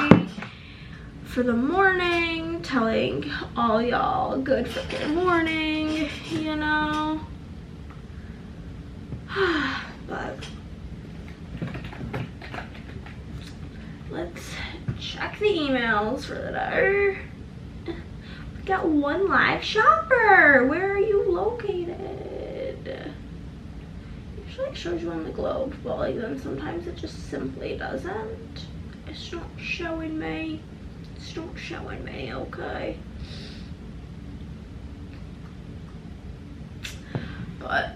for the morning, telling all y'all good freaking morning, you know. But let's check the emails for the day. We got one live shopper. Where are you located? Usually it shows you on the globe, but like then sometimes it just simply doesn't. It's not showing me. It's not showing me, okay. But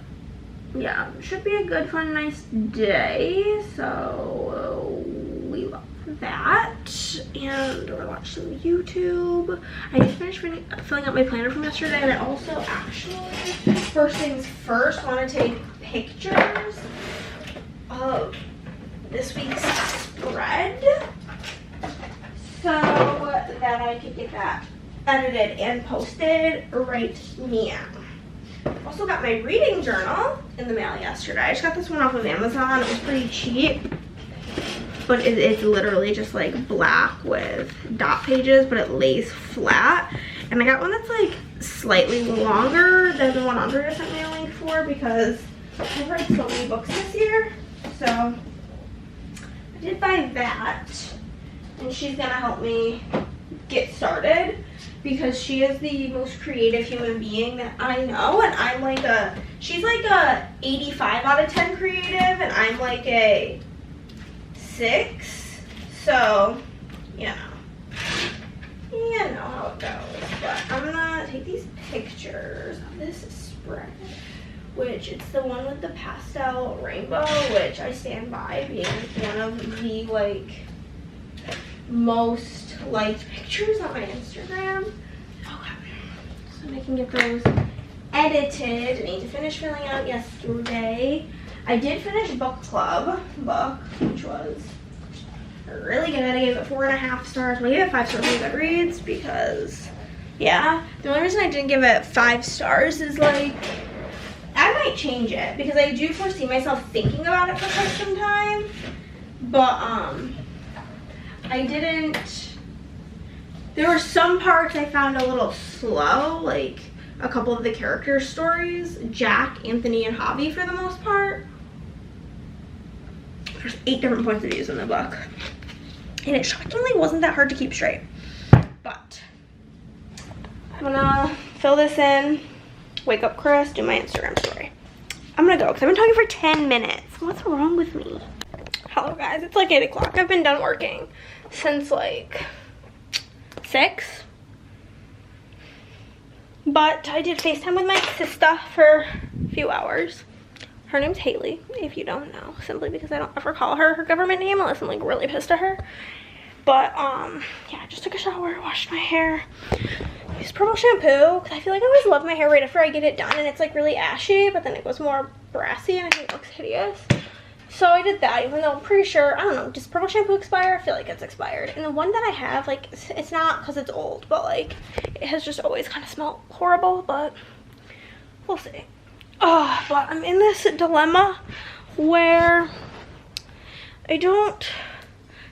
yeah, should be a good, fun, nice day. So we love that. And we're watching some YouTube. I just finished filling out my planner from yesterday, and I also actually, first things first, want to take pictures of this week's spread so that I could get that edited and posted right now. Also got my reading journal in the mail yesterday. I just got this one off of Amazon. It was pretty cheap, but it's literally just like black with dot pages, but it lays flat. And I got one that's like slightly longer than the one Andrea sent me a link for, because I've read so many books this year. So I did buy that, and she's gonna help me get started, because she is the most creative human being that I know, and I'm like she's like a 85 out of 10 creative, and I'm like a 6, so you know how it goes. But I'm gonna take these pictures of this spread, which it's the one with the pastel rainbow, which I stand by being one of the like most liked pictures on my Instagram. Okay, so I can get those edited. I need to finish filling out yesterday. I did finish book club book, which was really good. I gave it 4.5 stars. I gave it 5 stars on Goodreads because, yeah, the only reason I didn't give it 5 stars is like, I might change it because I do foresee myself thinking about it for quite some time, but I didn't. There were some parts I found a little slow, like a couple of the character stories, Jack, Anthony, and Javi for the most part. There's 8 different points of views in the book, and it shockingly wasn't that hard to keep straight. But I'm gonna fill this in, wake up Chris, do my Instagram story. I'm gonna go because I've been talking for 10 minutes. What's wrong with me? Hello guys, it's like 8 o'clock. I've been done working since like 6. But I did FaceTime with my sister for a few hours. Her name's Haley, if you don't know, simply because I don't ever call her government name unless I'm like really pissed at her. But yeah, I just took a shower, washed my hair, used purple shampoo, because I feel like I always love my hair right after I get it done, and it's like really ashy, but then it goes more brassy and I think it looks hideous. So I did that, even though I'm pretty sure, I don't know, does purple shampoo expire? I feel like it's expired. And the one that I have, like, it's not because it's old, but like, it has just always kind of smelled horrible, but we'll see. Oh, but I'm in this dilemma where I don't,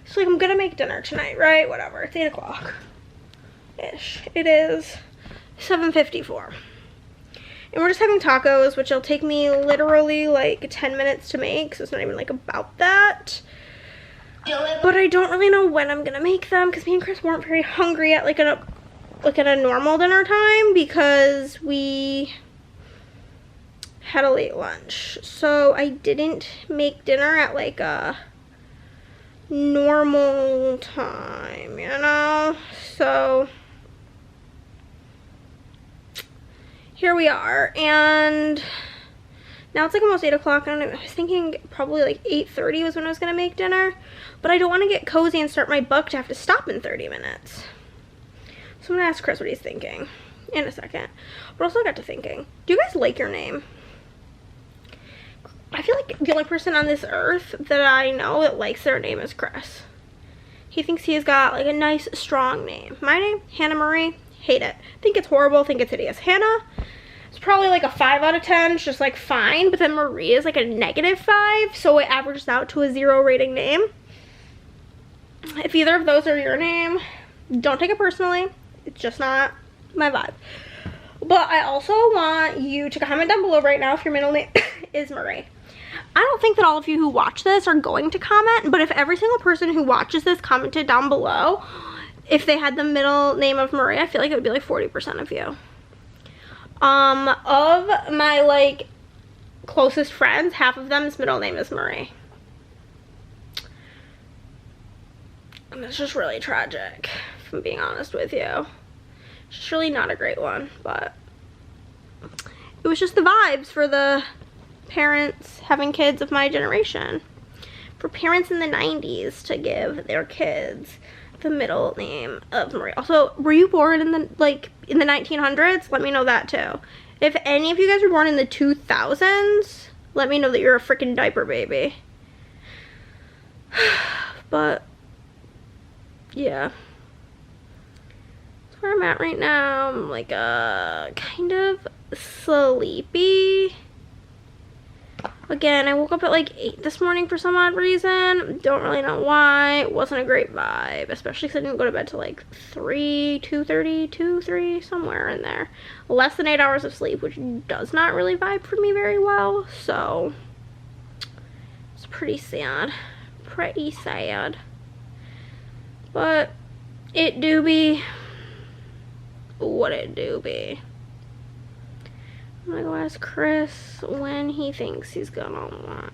it's like I'm gonna make dinner tonight, right? Whatever, it's 8 o'clock-ish. It is 7:54. And we're just having tacos, which will take me literally like 10 minutes to make, so it's not even like about that. But I don't really know when I'm gonna make them, because me and Chris weren't very hungry at like at a normal dinner time, because we had a late lunch. So I didn't make dinner at like a normal time, you know? So here we are, and Now it's like almost 8 o'clock, and I was thinking probably like 8:30 was when I was gonna make dinner, but I don't want to get cozy and start my book to have to stop in 30 minutes. So I'm gonna ask Chris what he's thinking in a second. But also I got to thinking, do you guys like your name? I feel like the only person on this earth that I know that likes their name is Chris. He thinks he's got like a nice, strong name. My name, Hannah Marie, hate it. Think it's horrible, think it's hideous. Hannah, it's probably like a 5 out of 10. It's just like fine, but then Marie is like a -5, so it averages out to a 0 rating name. If either of those are your name, don't take it personally. It's just not my vibe. But I also want you to comment down below right now if your middle name is Marie. I don't think that all of you who watch this are going to comment, but if every single person who watches this commented down below if they had the middle name of Marie, I feel like it would be like 40% of you. Of my like closest friends, half of them's middle name is Marie. And it's just really tragic, if I'm being honest with you. It's just really not a great one, but it was just the vibes for the parents having kids of my generation. For parents in the 90s to give their kids the middle name of Marie. Also, were you born in the 1900s? Let me know that too. If any of you guys were born in the 2000s, let me know that you're a freaking diaper baby. But yeah, that's where I'm at right now. I'm like kind of sleepy. Again, I woke up at like 8 this morning for some odd reason. Don't really know why. It wasn't a great vibe, especially because I didn't go to bed till like 2:30, 3, somewhere in there. Less than 8 hours of sleep, which does not really vibe for me very well. So it's pretty sad. Pretty sad. But it do be what it do be. I'm gonna go ask Chris when he thinks he's gonna want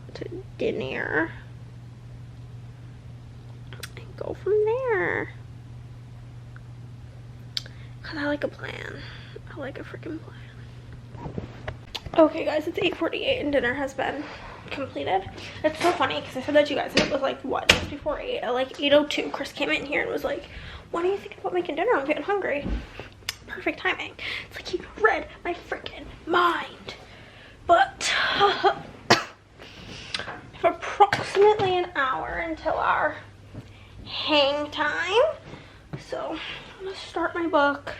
dinner and go from there. Cause I like a plan. I like a freaking plan. Okay guys, it's 8:48 and dinner has been completed. It's so funny because I said that to you guys and it was like, what, just before 8? At like 8:02, Chris came in here and was like, what do you think about making dinner? I'm getting hungry. Perfect timing. It's like you read my freaking mind. But I have approximately an hour until our hang time. So I'm gonna start my book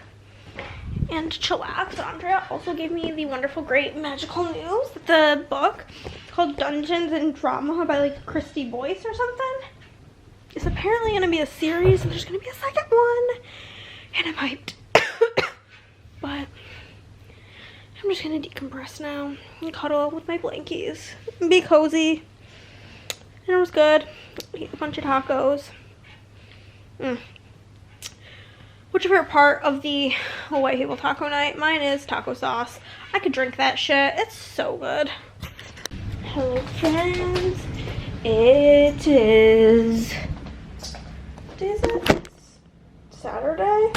and chillax. Andrea also gave me the wonderful, great, magical news that the book called Dungeons and Drama by like Christy Boyce or something is apparently gonna be a series, and there's gonna be a second one, and I'm hyped. But I'm just gonna decompress now and cuddle up with my blankies and be cozy. And it was good. Eat a bunch of tacos. What's your favorite part of the white people taco night? Mine is taco sauce. I could drink that shit. It's so good. Hello friends. It is, what day is it? It's Saturday.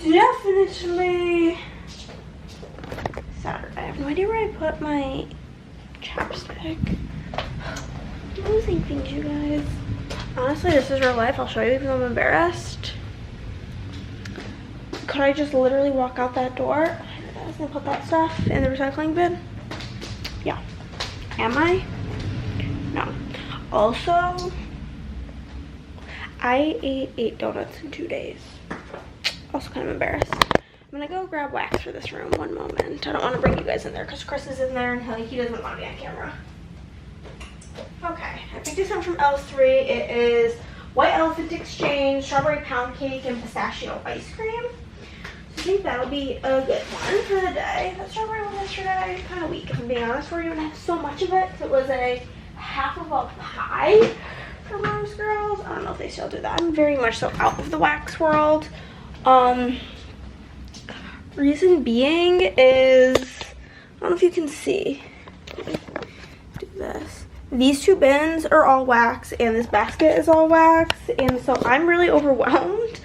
Definitely Saturday. I have no idea where I put my chapstick. I'm losing things, you guys. Honestly, this is real life. I'll show you even though I'm embarrassed. Could I just literally walk out that door? I was gonna put that stuff in the recycling bin. Yeah. Am I? No. Also, I ate 8 donuts in 2 days. Also kind of embarrassed. I'm gonna go grab wax for this room. One moment. I don't want to bring you guys in there because Chris is in there and he doesn't want to be on camera. Okay, I picked this one from L3. It is White Elephant Exchange, Strawberry Pound Cake, and Pistachio Ice Cream. So I think that'll be a good one for the day. That strawberry one yesterday, kind of weak if I'm being honest for you, and I have so much of it. It was a half of a pie for Mom's Girls. I don't know if they still do that. I'm very much so out of the wax world. Reason being is, I don't know if you can see. Do this. These 2 bins are all wax and this basket is all wax, and so I'm really overwhelmed.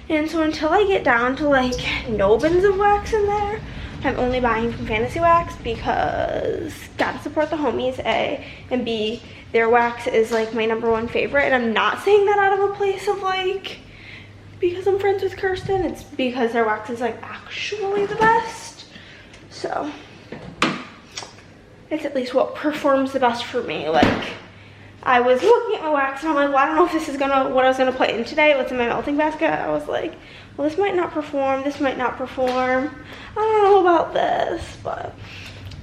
And so until I get down to like no bins of wax in there, I'm only buying from Fantasy Wax because gotta support the homies, A, and B, their wax is like my #1 favorite. And I'm not saying that out of a place of like, because I'm friends with Kirsten. It's because their wax is like actually the best. So it's at least what performs the best for me. Like, I was looking at my wax and I'm like, well, I don't know if this is gonna, what I was gonna put in today, what's in my melting basket. I was like, well, this might not perform, this might not perform. I don't know about this, but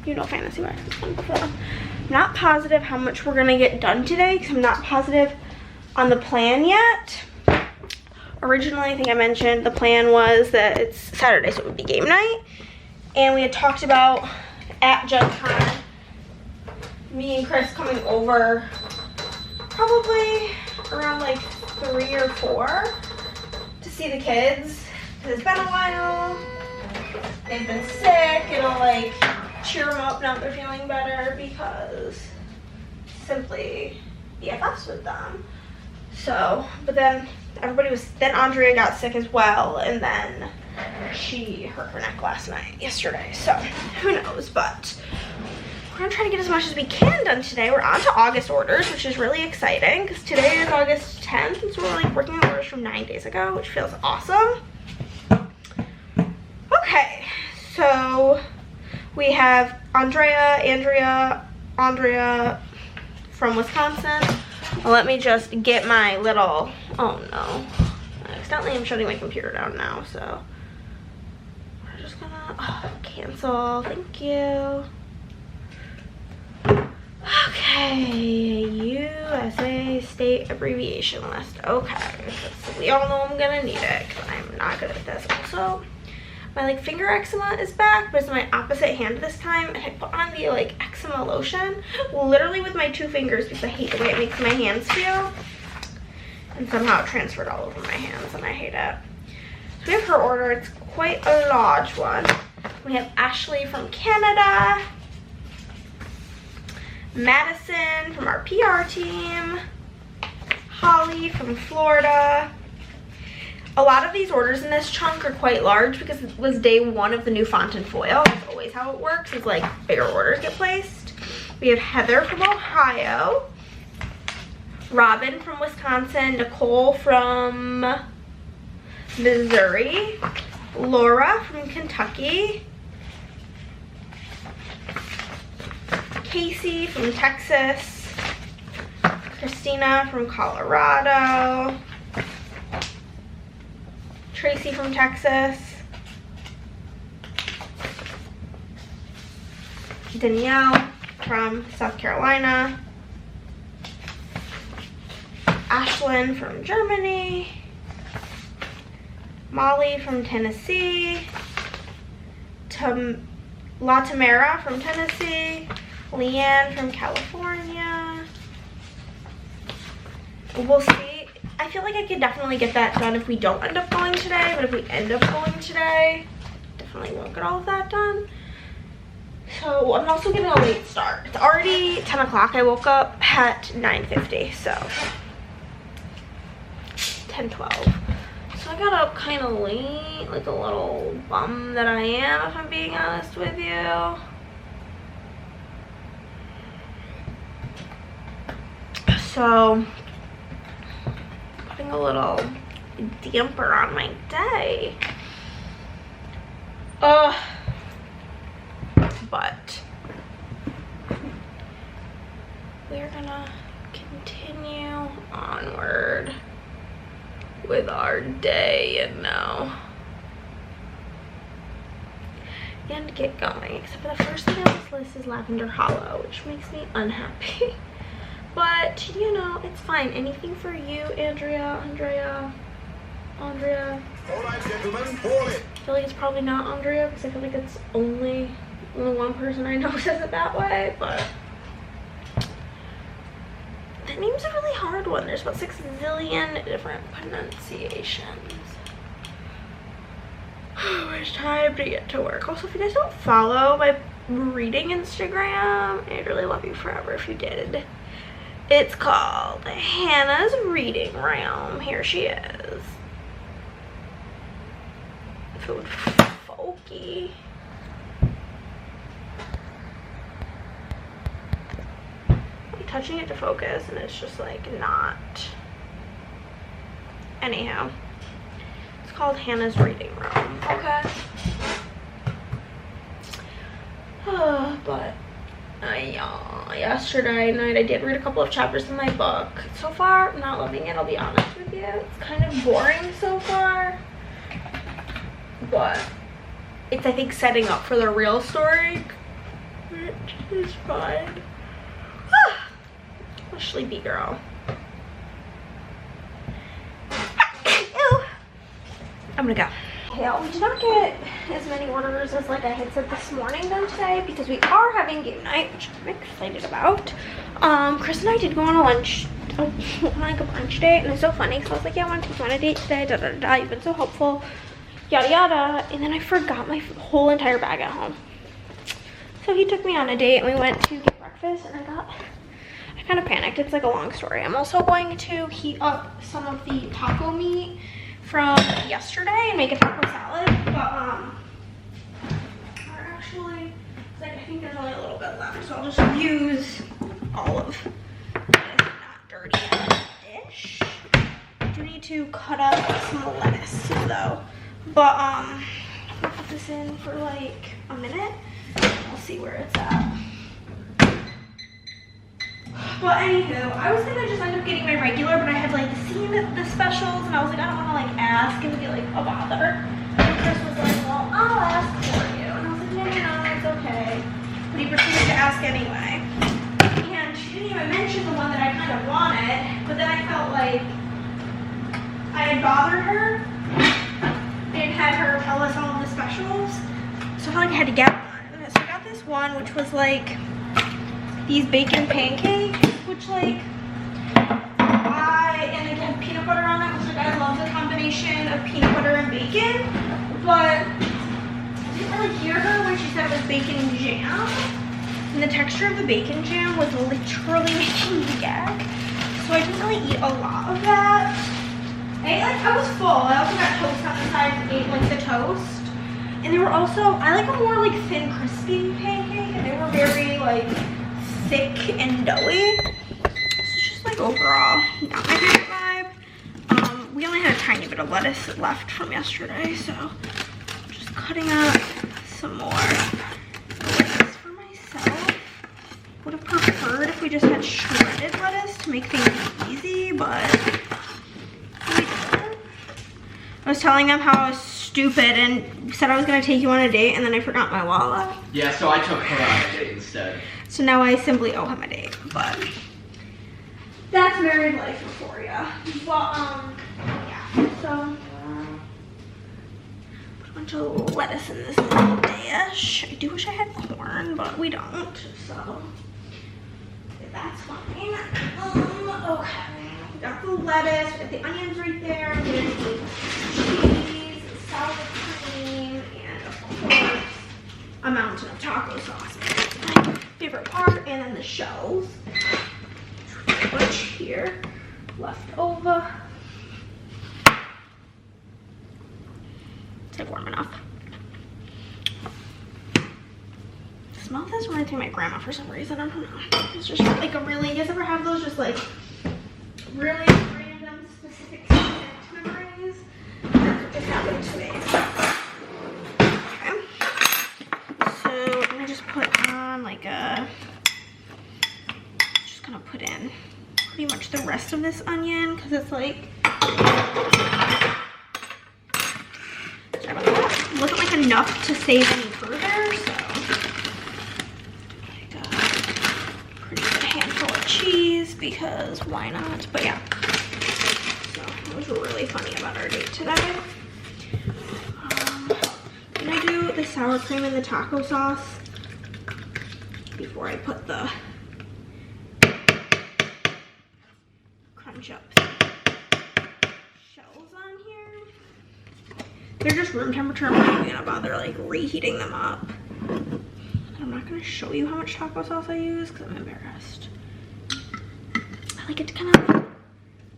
you know Fantasy Wax is wonderful. I'm not positive how much we're gonna get done today because I'm not positive on the plan yet. Originally, I think I mentioned the plan was that it's Saturday, so it would be game night. And we had talked about at Gen Con, me and Chris coming over probably around like 3 or 4 to see the kids. Because it's been a while, they've been sick, it'll like cheer them up now that they're feeling better because simply BFFs with them. So, but then then Andrea got sick as well, and then she hurt her neck yesterday, so who knows, but we're gonna try to get as much as we can done today. We're on to August orders, which is really exciting because today is August 10th, and so we're like working on orders from 9 days ago, which feels awesome. Okay, so we have Andrea from Wisconsin. Well, let me just get my little, oh no, I accidentally am shutting my computer down now, so we're just gonna cancel, thank you. Okay, USA state abbreviation list. Okay, so we all know I'm gonna need it because I'm not good at this. Also, my like finger eczema is back, but it's my opposite hand this time, and I put on the like eczema lotion literally with my 2 fingers because I hate the way it makes my hands feel, and somehow it transferred all over my hands and I hate it. So we have her order. It's quite a large one. We have Ashley from Canada, Madison from our PR team, Holly from Florida. A lot of these orders in this chunk are quite large because it was day 1 of the new font and foil. That's always how it works, is like bigger orders get placed. We have Heather from Ohio, Robin from Wisconsin, Nicole from Missouri, Laura from Kentucky, Casey from Texas, Christina from Colorado, Tracy from Texas, Danielle from South Carolina, Ashlyn from Germany, Molly from Tennessee, La Tamara from Tennessee, Leanne from California. We'll see. I feel like I could definitely get that done if we don't end up going today, but if we end up going today, definitely won't get all of that done. So I'm also getting a late start. It's already 10 o'clock. I woke up at 9:50, so 10:12. So I got up kind of late, like a little bum that I am, if I'm being honest with you. So putting a little damper on my day. But we're gonna continue onward with our day and get going. Except for the first thing on this list is Lavender Hollow, which makes me unhappy. But, you know, it's fine. Anything for you, Andrea. All right, gentlemen, hold it. I feel like it's probably not Andrea because I feel like it's only one person I know says it that way, but that name's a really hard one. There's about 6 zillion different pronunciations. It's time to get to work. Also, if you guys don't follow my reading Instagram, I'd really love you forever if you did. It's called Hannah's Reading Realm. Here she is. Food folky. touching it to focus and it's just like not. Anyhow, it's called Hannah's reading room, okay? But yesterday night I did read a couple of chapters in my book. So far, I'm not loving it, I'll be honest with you. It's kind of boring so far, but it's, I think, setting up for the real story, which is fine. I'm a sleepy girl. I'm gonna go. Yeah, we did not get as many orders as like I had said this morning done today because we are having game night, which I'm excited about. Chris and I did go on a lunch, like a brunch date, and it's so funny. So I was like, yeah, I want to take you on a date today. Da da da. You've been so helpful. Yada yada. And then I forgot my whole entire bag at home. So he took me on a date, and we went to get breakfast, and I kind of panicked. It's like a long story. I'm also going to heat up some of the taco meat from yesterday and make a taco salad, but or actually, like, I think there's only a little bit left, so I'll just use all of this not dirty dish. I do need to cut up some lettuce though, but I'm gonna put this in for like a minute. We'll see where it's at. But anywho, I was gonna just end up getting my regular, but I had like seen the specials and I was like, I don't wanna like ask and be like a bother. And Chris was like, well, I'll ask for you. And I was like, no, it's okay. But he proceeded to ask anyway. And she didn't even mention the one that I kind of wanted, but then I felt like I had bothered her and had her tell us all of the specials. So I felt like I had to get one. So I got this one, which was like these bacon pancakes, which like and they had peanut butter on it, which like I love the combination of peanut butter and bacon, but I didn't really hear her when she said it was bacon and jam, and the texture of the bacon jam was literally making me gag, so I didn't really eat a lot of that. I was full. I also got toast on the side and ate like the toast, and they were also, I like a more like thin crispy pancake, and they were very like thick and doughy. So it's just like overall not my favorite vibe. We only had a tiny bit of lettuce left from yesterday, so I'm just cutting up some more lettuce for myself. Would have preferred if we just had shredded lettuce to make things easy, but we didn't. I was telling them how I was stupid and said I was gonna take you on a date, and then I forgot my wallet. Yeah, so I took her on a date instead. So now I simply owe him a date, but that's married life for you. But yeah, so put a bunch of lettuce in this little dish. I do wish I had corn, but we don't, so that's fine. Okay, we got the lettuce, we got the onions right there. I'm gonna need cheese, sour cream, and of course a mountain of taco sauce. My favorite part, and then the shells. Which here, left over. It's like warm enough. The smell of this reminds me of my grandma for some reason. I don't know. It's just like a really, you guys ever have those just like really random specific scent memories? That's what just happened to me. Okay. So I'm gonna just put on like a, just gonna put in pretty much the rest of this onion because it's like, sorry about that, it wasn't like enough to save any further, so like a pretty good handful of cheese because why not? But yeah, so it was really funny about our date today. I'm gonna do the sour cream and the taco sauce before I put the crunch up shells on here. They're just room temperature. I'm not even gonna bother like reheating them up. I'm not gonna show you how much taco sauce I use because I'm embarrassed. I like it to kind of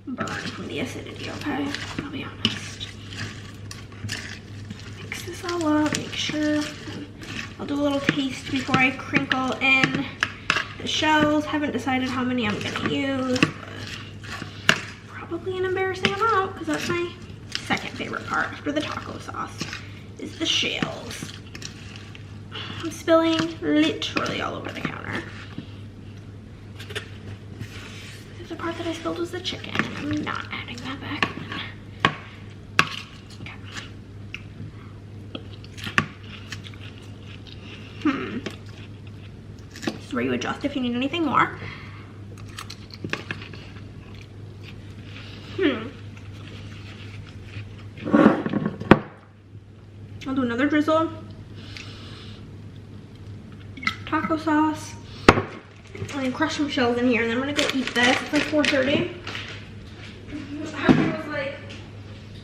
burn from the acidity, okay? I'll be honest. Mix this all up, make sure. I'll do a little taste before I crinkle in the shells. Haven't decided how many I'm gonna use, but probably an embarrassing amount because that's my second favorite part after the taco sauce is the shells. I'm spilling literally all over the counter. The part that I spilled was the chicken, and I'm not adding that back in. Okay. This is where you adjust if you need anything more. I'll do another drizzle. Taco sauce. I'm gonna crush some shells in here, and then I'm gonna go eat this. It's like 4:30. I was like,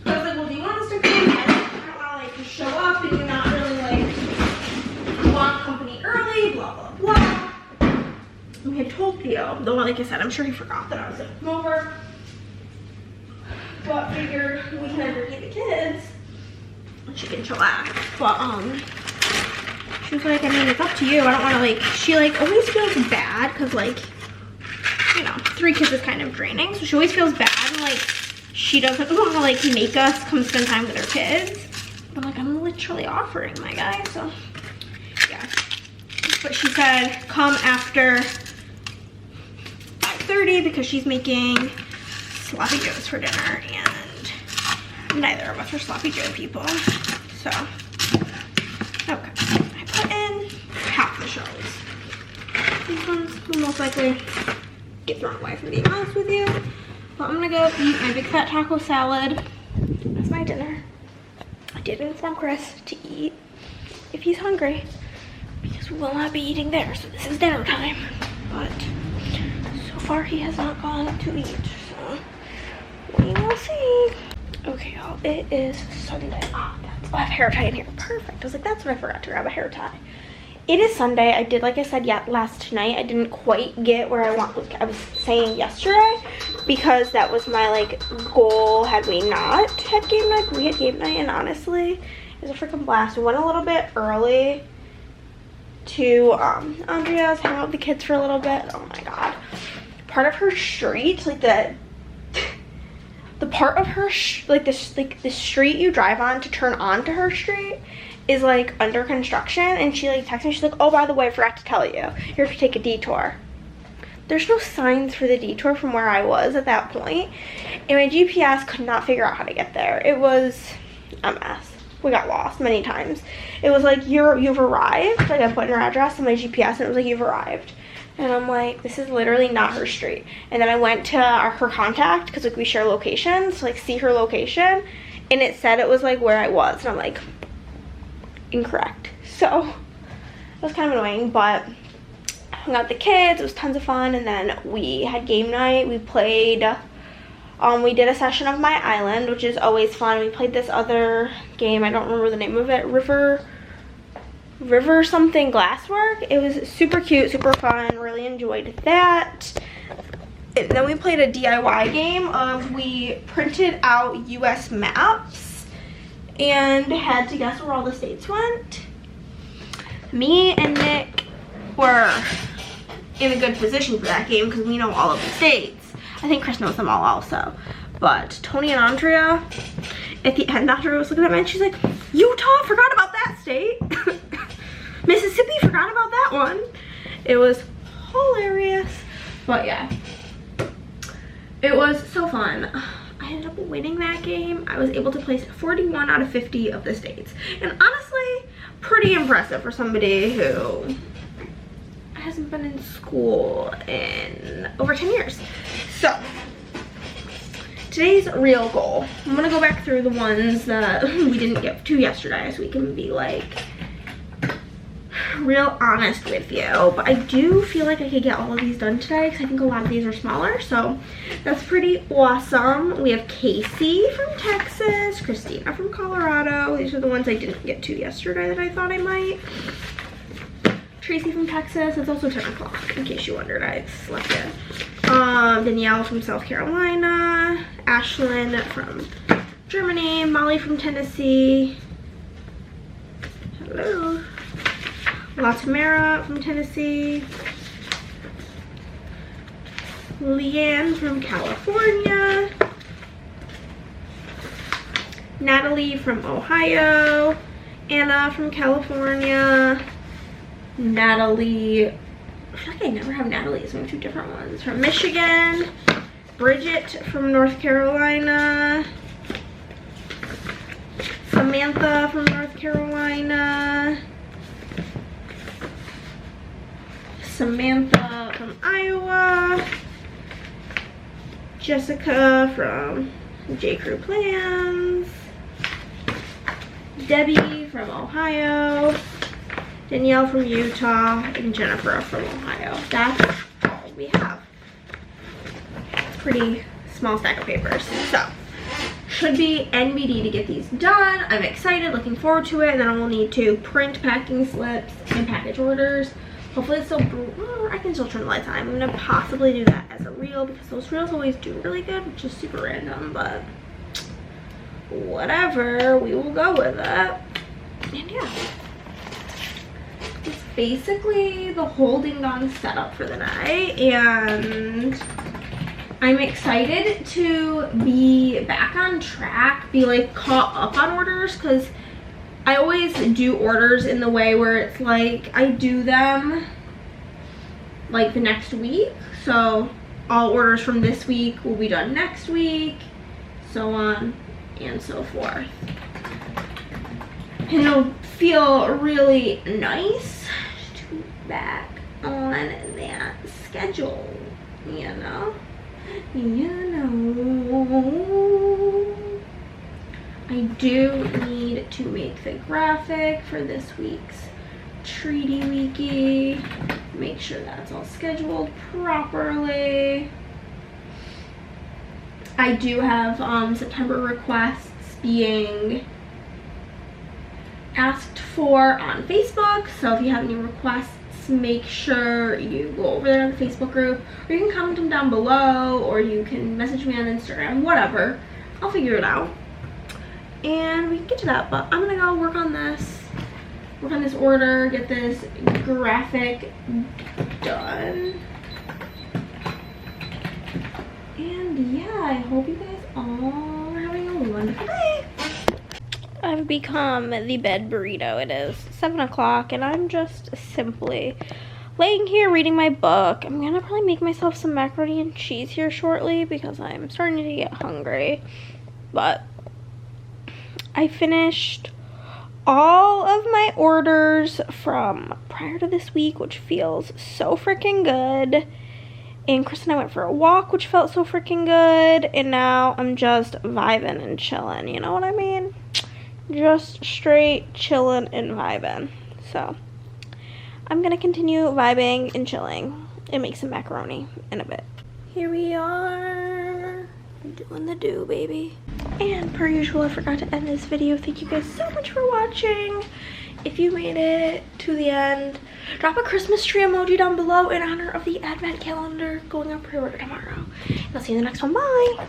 well, do you want us to come in? I don't want to like just show up and you're not really like want company early, blah blah blah. We had told Theo, though, like I said, I'm sure he forgot that I was gonna come over. But figured we can entertain the kids and she can chillax. But she was like, I mean, it's up to you. I don't want to like, she like always feels bad because like, you know, 3 kids is kind of draining. So she always feels bad and like, she doesn't want to like make us come spend time with her kids. But like, I'm literally offering, my guy. So yeah. But she said, come after 5:30 because she's making sloppy joes for dinner and neither of us are sloppy joe people. So, okay. In half the shells. These ones will most likely get thrown away, for being honest with you. But I'm gonna go eat my big fat taco salad. That's my dinner. I did inform Chris to eat if he's hungry because we will not be eating there. So this is dinner time. But so far he has not gone to eat. So we will see. Okay, y'all, it is Sunday. Oh, I have hair tie in here. Perfect. I was like, that's what I forgot to grab, a hair tie. It is Sunday. I did, like I said, last night. I didn't quite get where I was saying yesterday because that was my like goal. Had we not had game night, we had game night, and honestly, it was a freaking blast. We went a little bit early to Andrea's, hang out with the kids for a little bit. Oh my god, part of her street, like the part of her the street you drive on to turn onto her street is like under construction, and she like texted me, she's like, oh, by the way, I forgot to tell you, you have to take a detour. There's no signs for the detour from where I was at that point, and my GPS could not figure out how to get there. It was a mess. We got lost many times. It was like, you've arrived. Like, I put in her address on my GPS and it was like, you've arrived. And I'm like, this is literally not her street. And then I went to her contact, because like we share locations, to like see her location, and it said it was like where I was, and I'm like, incorrect. So it was kind of annoying, but I hung out with the kids. It was tons of fun. And then we had game night. We played, we did a session of My Island, which is always fun. We played this other game, I don't remember the name of it, River something glasswork. It was super cute, super fun, really enjoyed that. And then we played a DIY game of, we printed out US maps and had to guess where all the states went. Me and Nick were in a good position for that game because we know all of the states. I think Chris knows them all also. But Tony and Andrea, at the end, Andrea was looking at me and she's like, Utah, forgot about that state. Mississippi, forgot about that one. It was hilarious. But yeah, it was so fun. I ended up winning that game. I was able to place 41 out of 50 of the states. And honestly, pretty impressive for somebody who hasn't been in school in over 10 years. So, today's real goal, I'm gonna go back through the ones that we didn't get to yesterday so we can be like real honest with you. But I do feel like I could get all of these done today because I think a lot of these are smaller, so that's pretty awesome. We have Casey from Texas, Christina from Colorado. These are the ones I didn't get to yesterday that I thought I might. Tracy from Texas. It's also 10 o'clock in case you wondered. I slept in. Danielle from South Carolina, Ashlyn from Germany, Molly from Tennessee. Hello. La Tamara from Tennessee, Leanne from California. Natalie from Ohio. Anna from California. Natalie, I feel like I never have Natalie's. We have 2 different ones. From Michigan. Bridget from North Carolina. Samantha from North Carolina. Samantha from Iowa. Jessica from J. Crew Plans. Debbie from Ohio. Danielle from Utah. And Jennifer from Ohio. That's all we have. Pretty small stack of papers. So, should be NBD to get these done. I'm excited, looking forward to it. And then I will need to print packing slips and package orders. Hopefully it's still, I can still turn the lights on. I'm gonna possibly do that as a reel because those reels always do really good, which is super random, but whatever, we will go with it. And yeah, it's basically the whole ding dong setup for the night, and I'm excited to be back on track, be like caught up on orders, because I always do orders in the way where it's like I do them like the next week. So all orders from this week will be done next week, so on and so forth. And it'll feel really nice to be back on that schedule, you know? I do need to make the graphic for this week's Treaty Weeky. Make sure that's all scheduled properly. I do have September requests being asked for on Facebook, so if you have any requests, make sure you go over there on the Facebook group, or you can comment them down below, or you can message me on Instagram, whatever. I'll figure it out and we can get to that. But I'm gonna go work on this order, get this graphic done. And yeah, I hope you guys all are having a wonderful day. I've become the bed burrito. It is 7 o'clock and I'm just simply laying here reading my book. I'm gonna probably make myself some macaroni and cheese here shortly because I'm starting to get hungry. But I finished all of my orders from prior to this week, which feels so freaking good. And Chris and I went for a walk, which felt so freaking good. And now I'm just vibing and chilling, you know what I mean? Just straight chilling and vibing. So I'm gonna continue vibing and chilling and make some macaroni in a bit. Here we are, doing the do, baby. And per usual, I forgot to end this video. Thank you guys so much for watching. If you made it to the end, drop a Christmas tree emoji down below in honor of the advent calendar going on pre-order tomorrow. And I'll see you in the next one. Bye.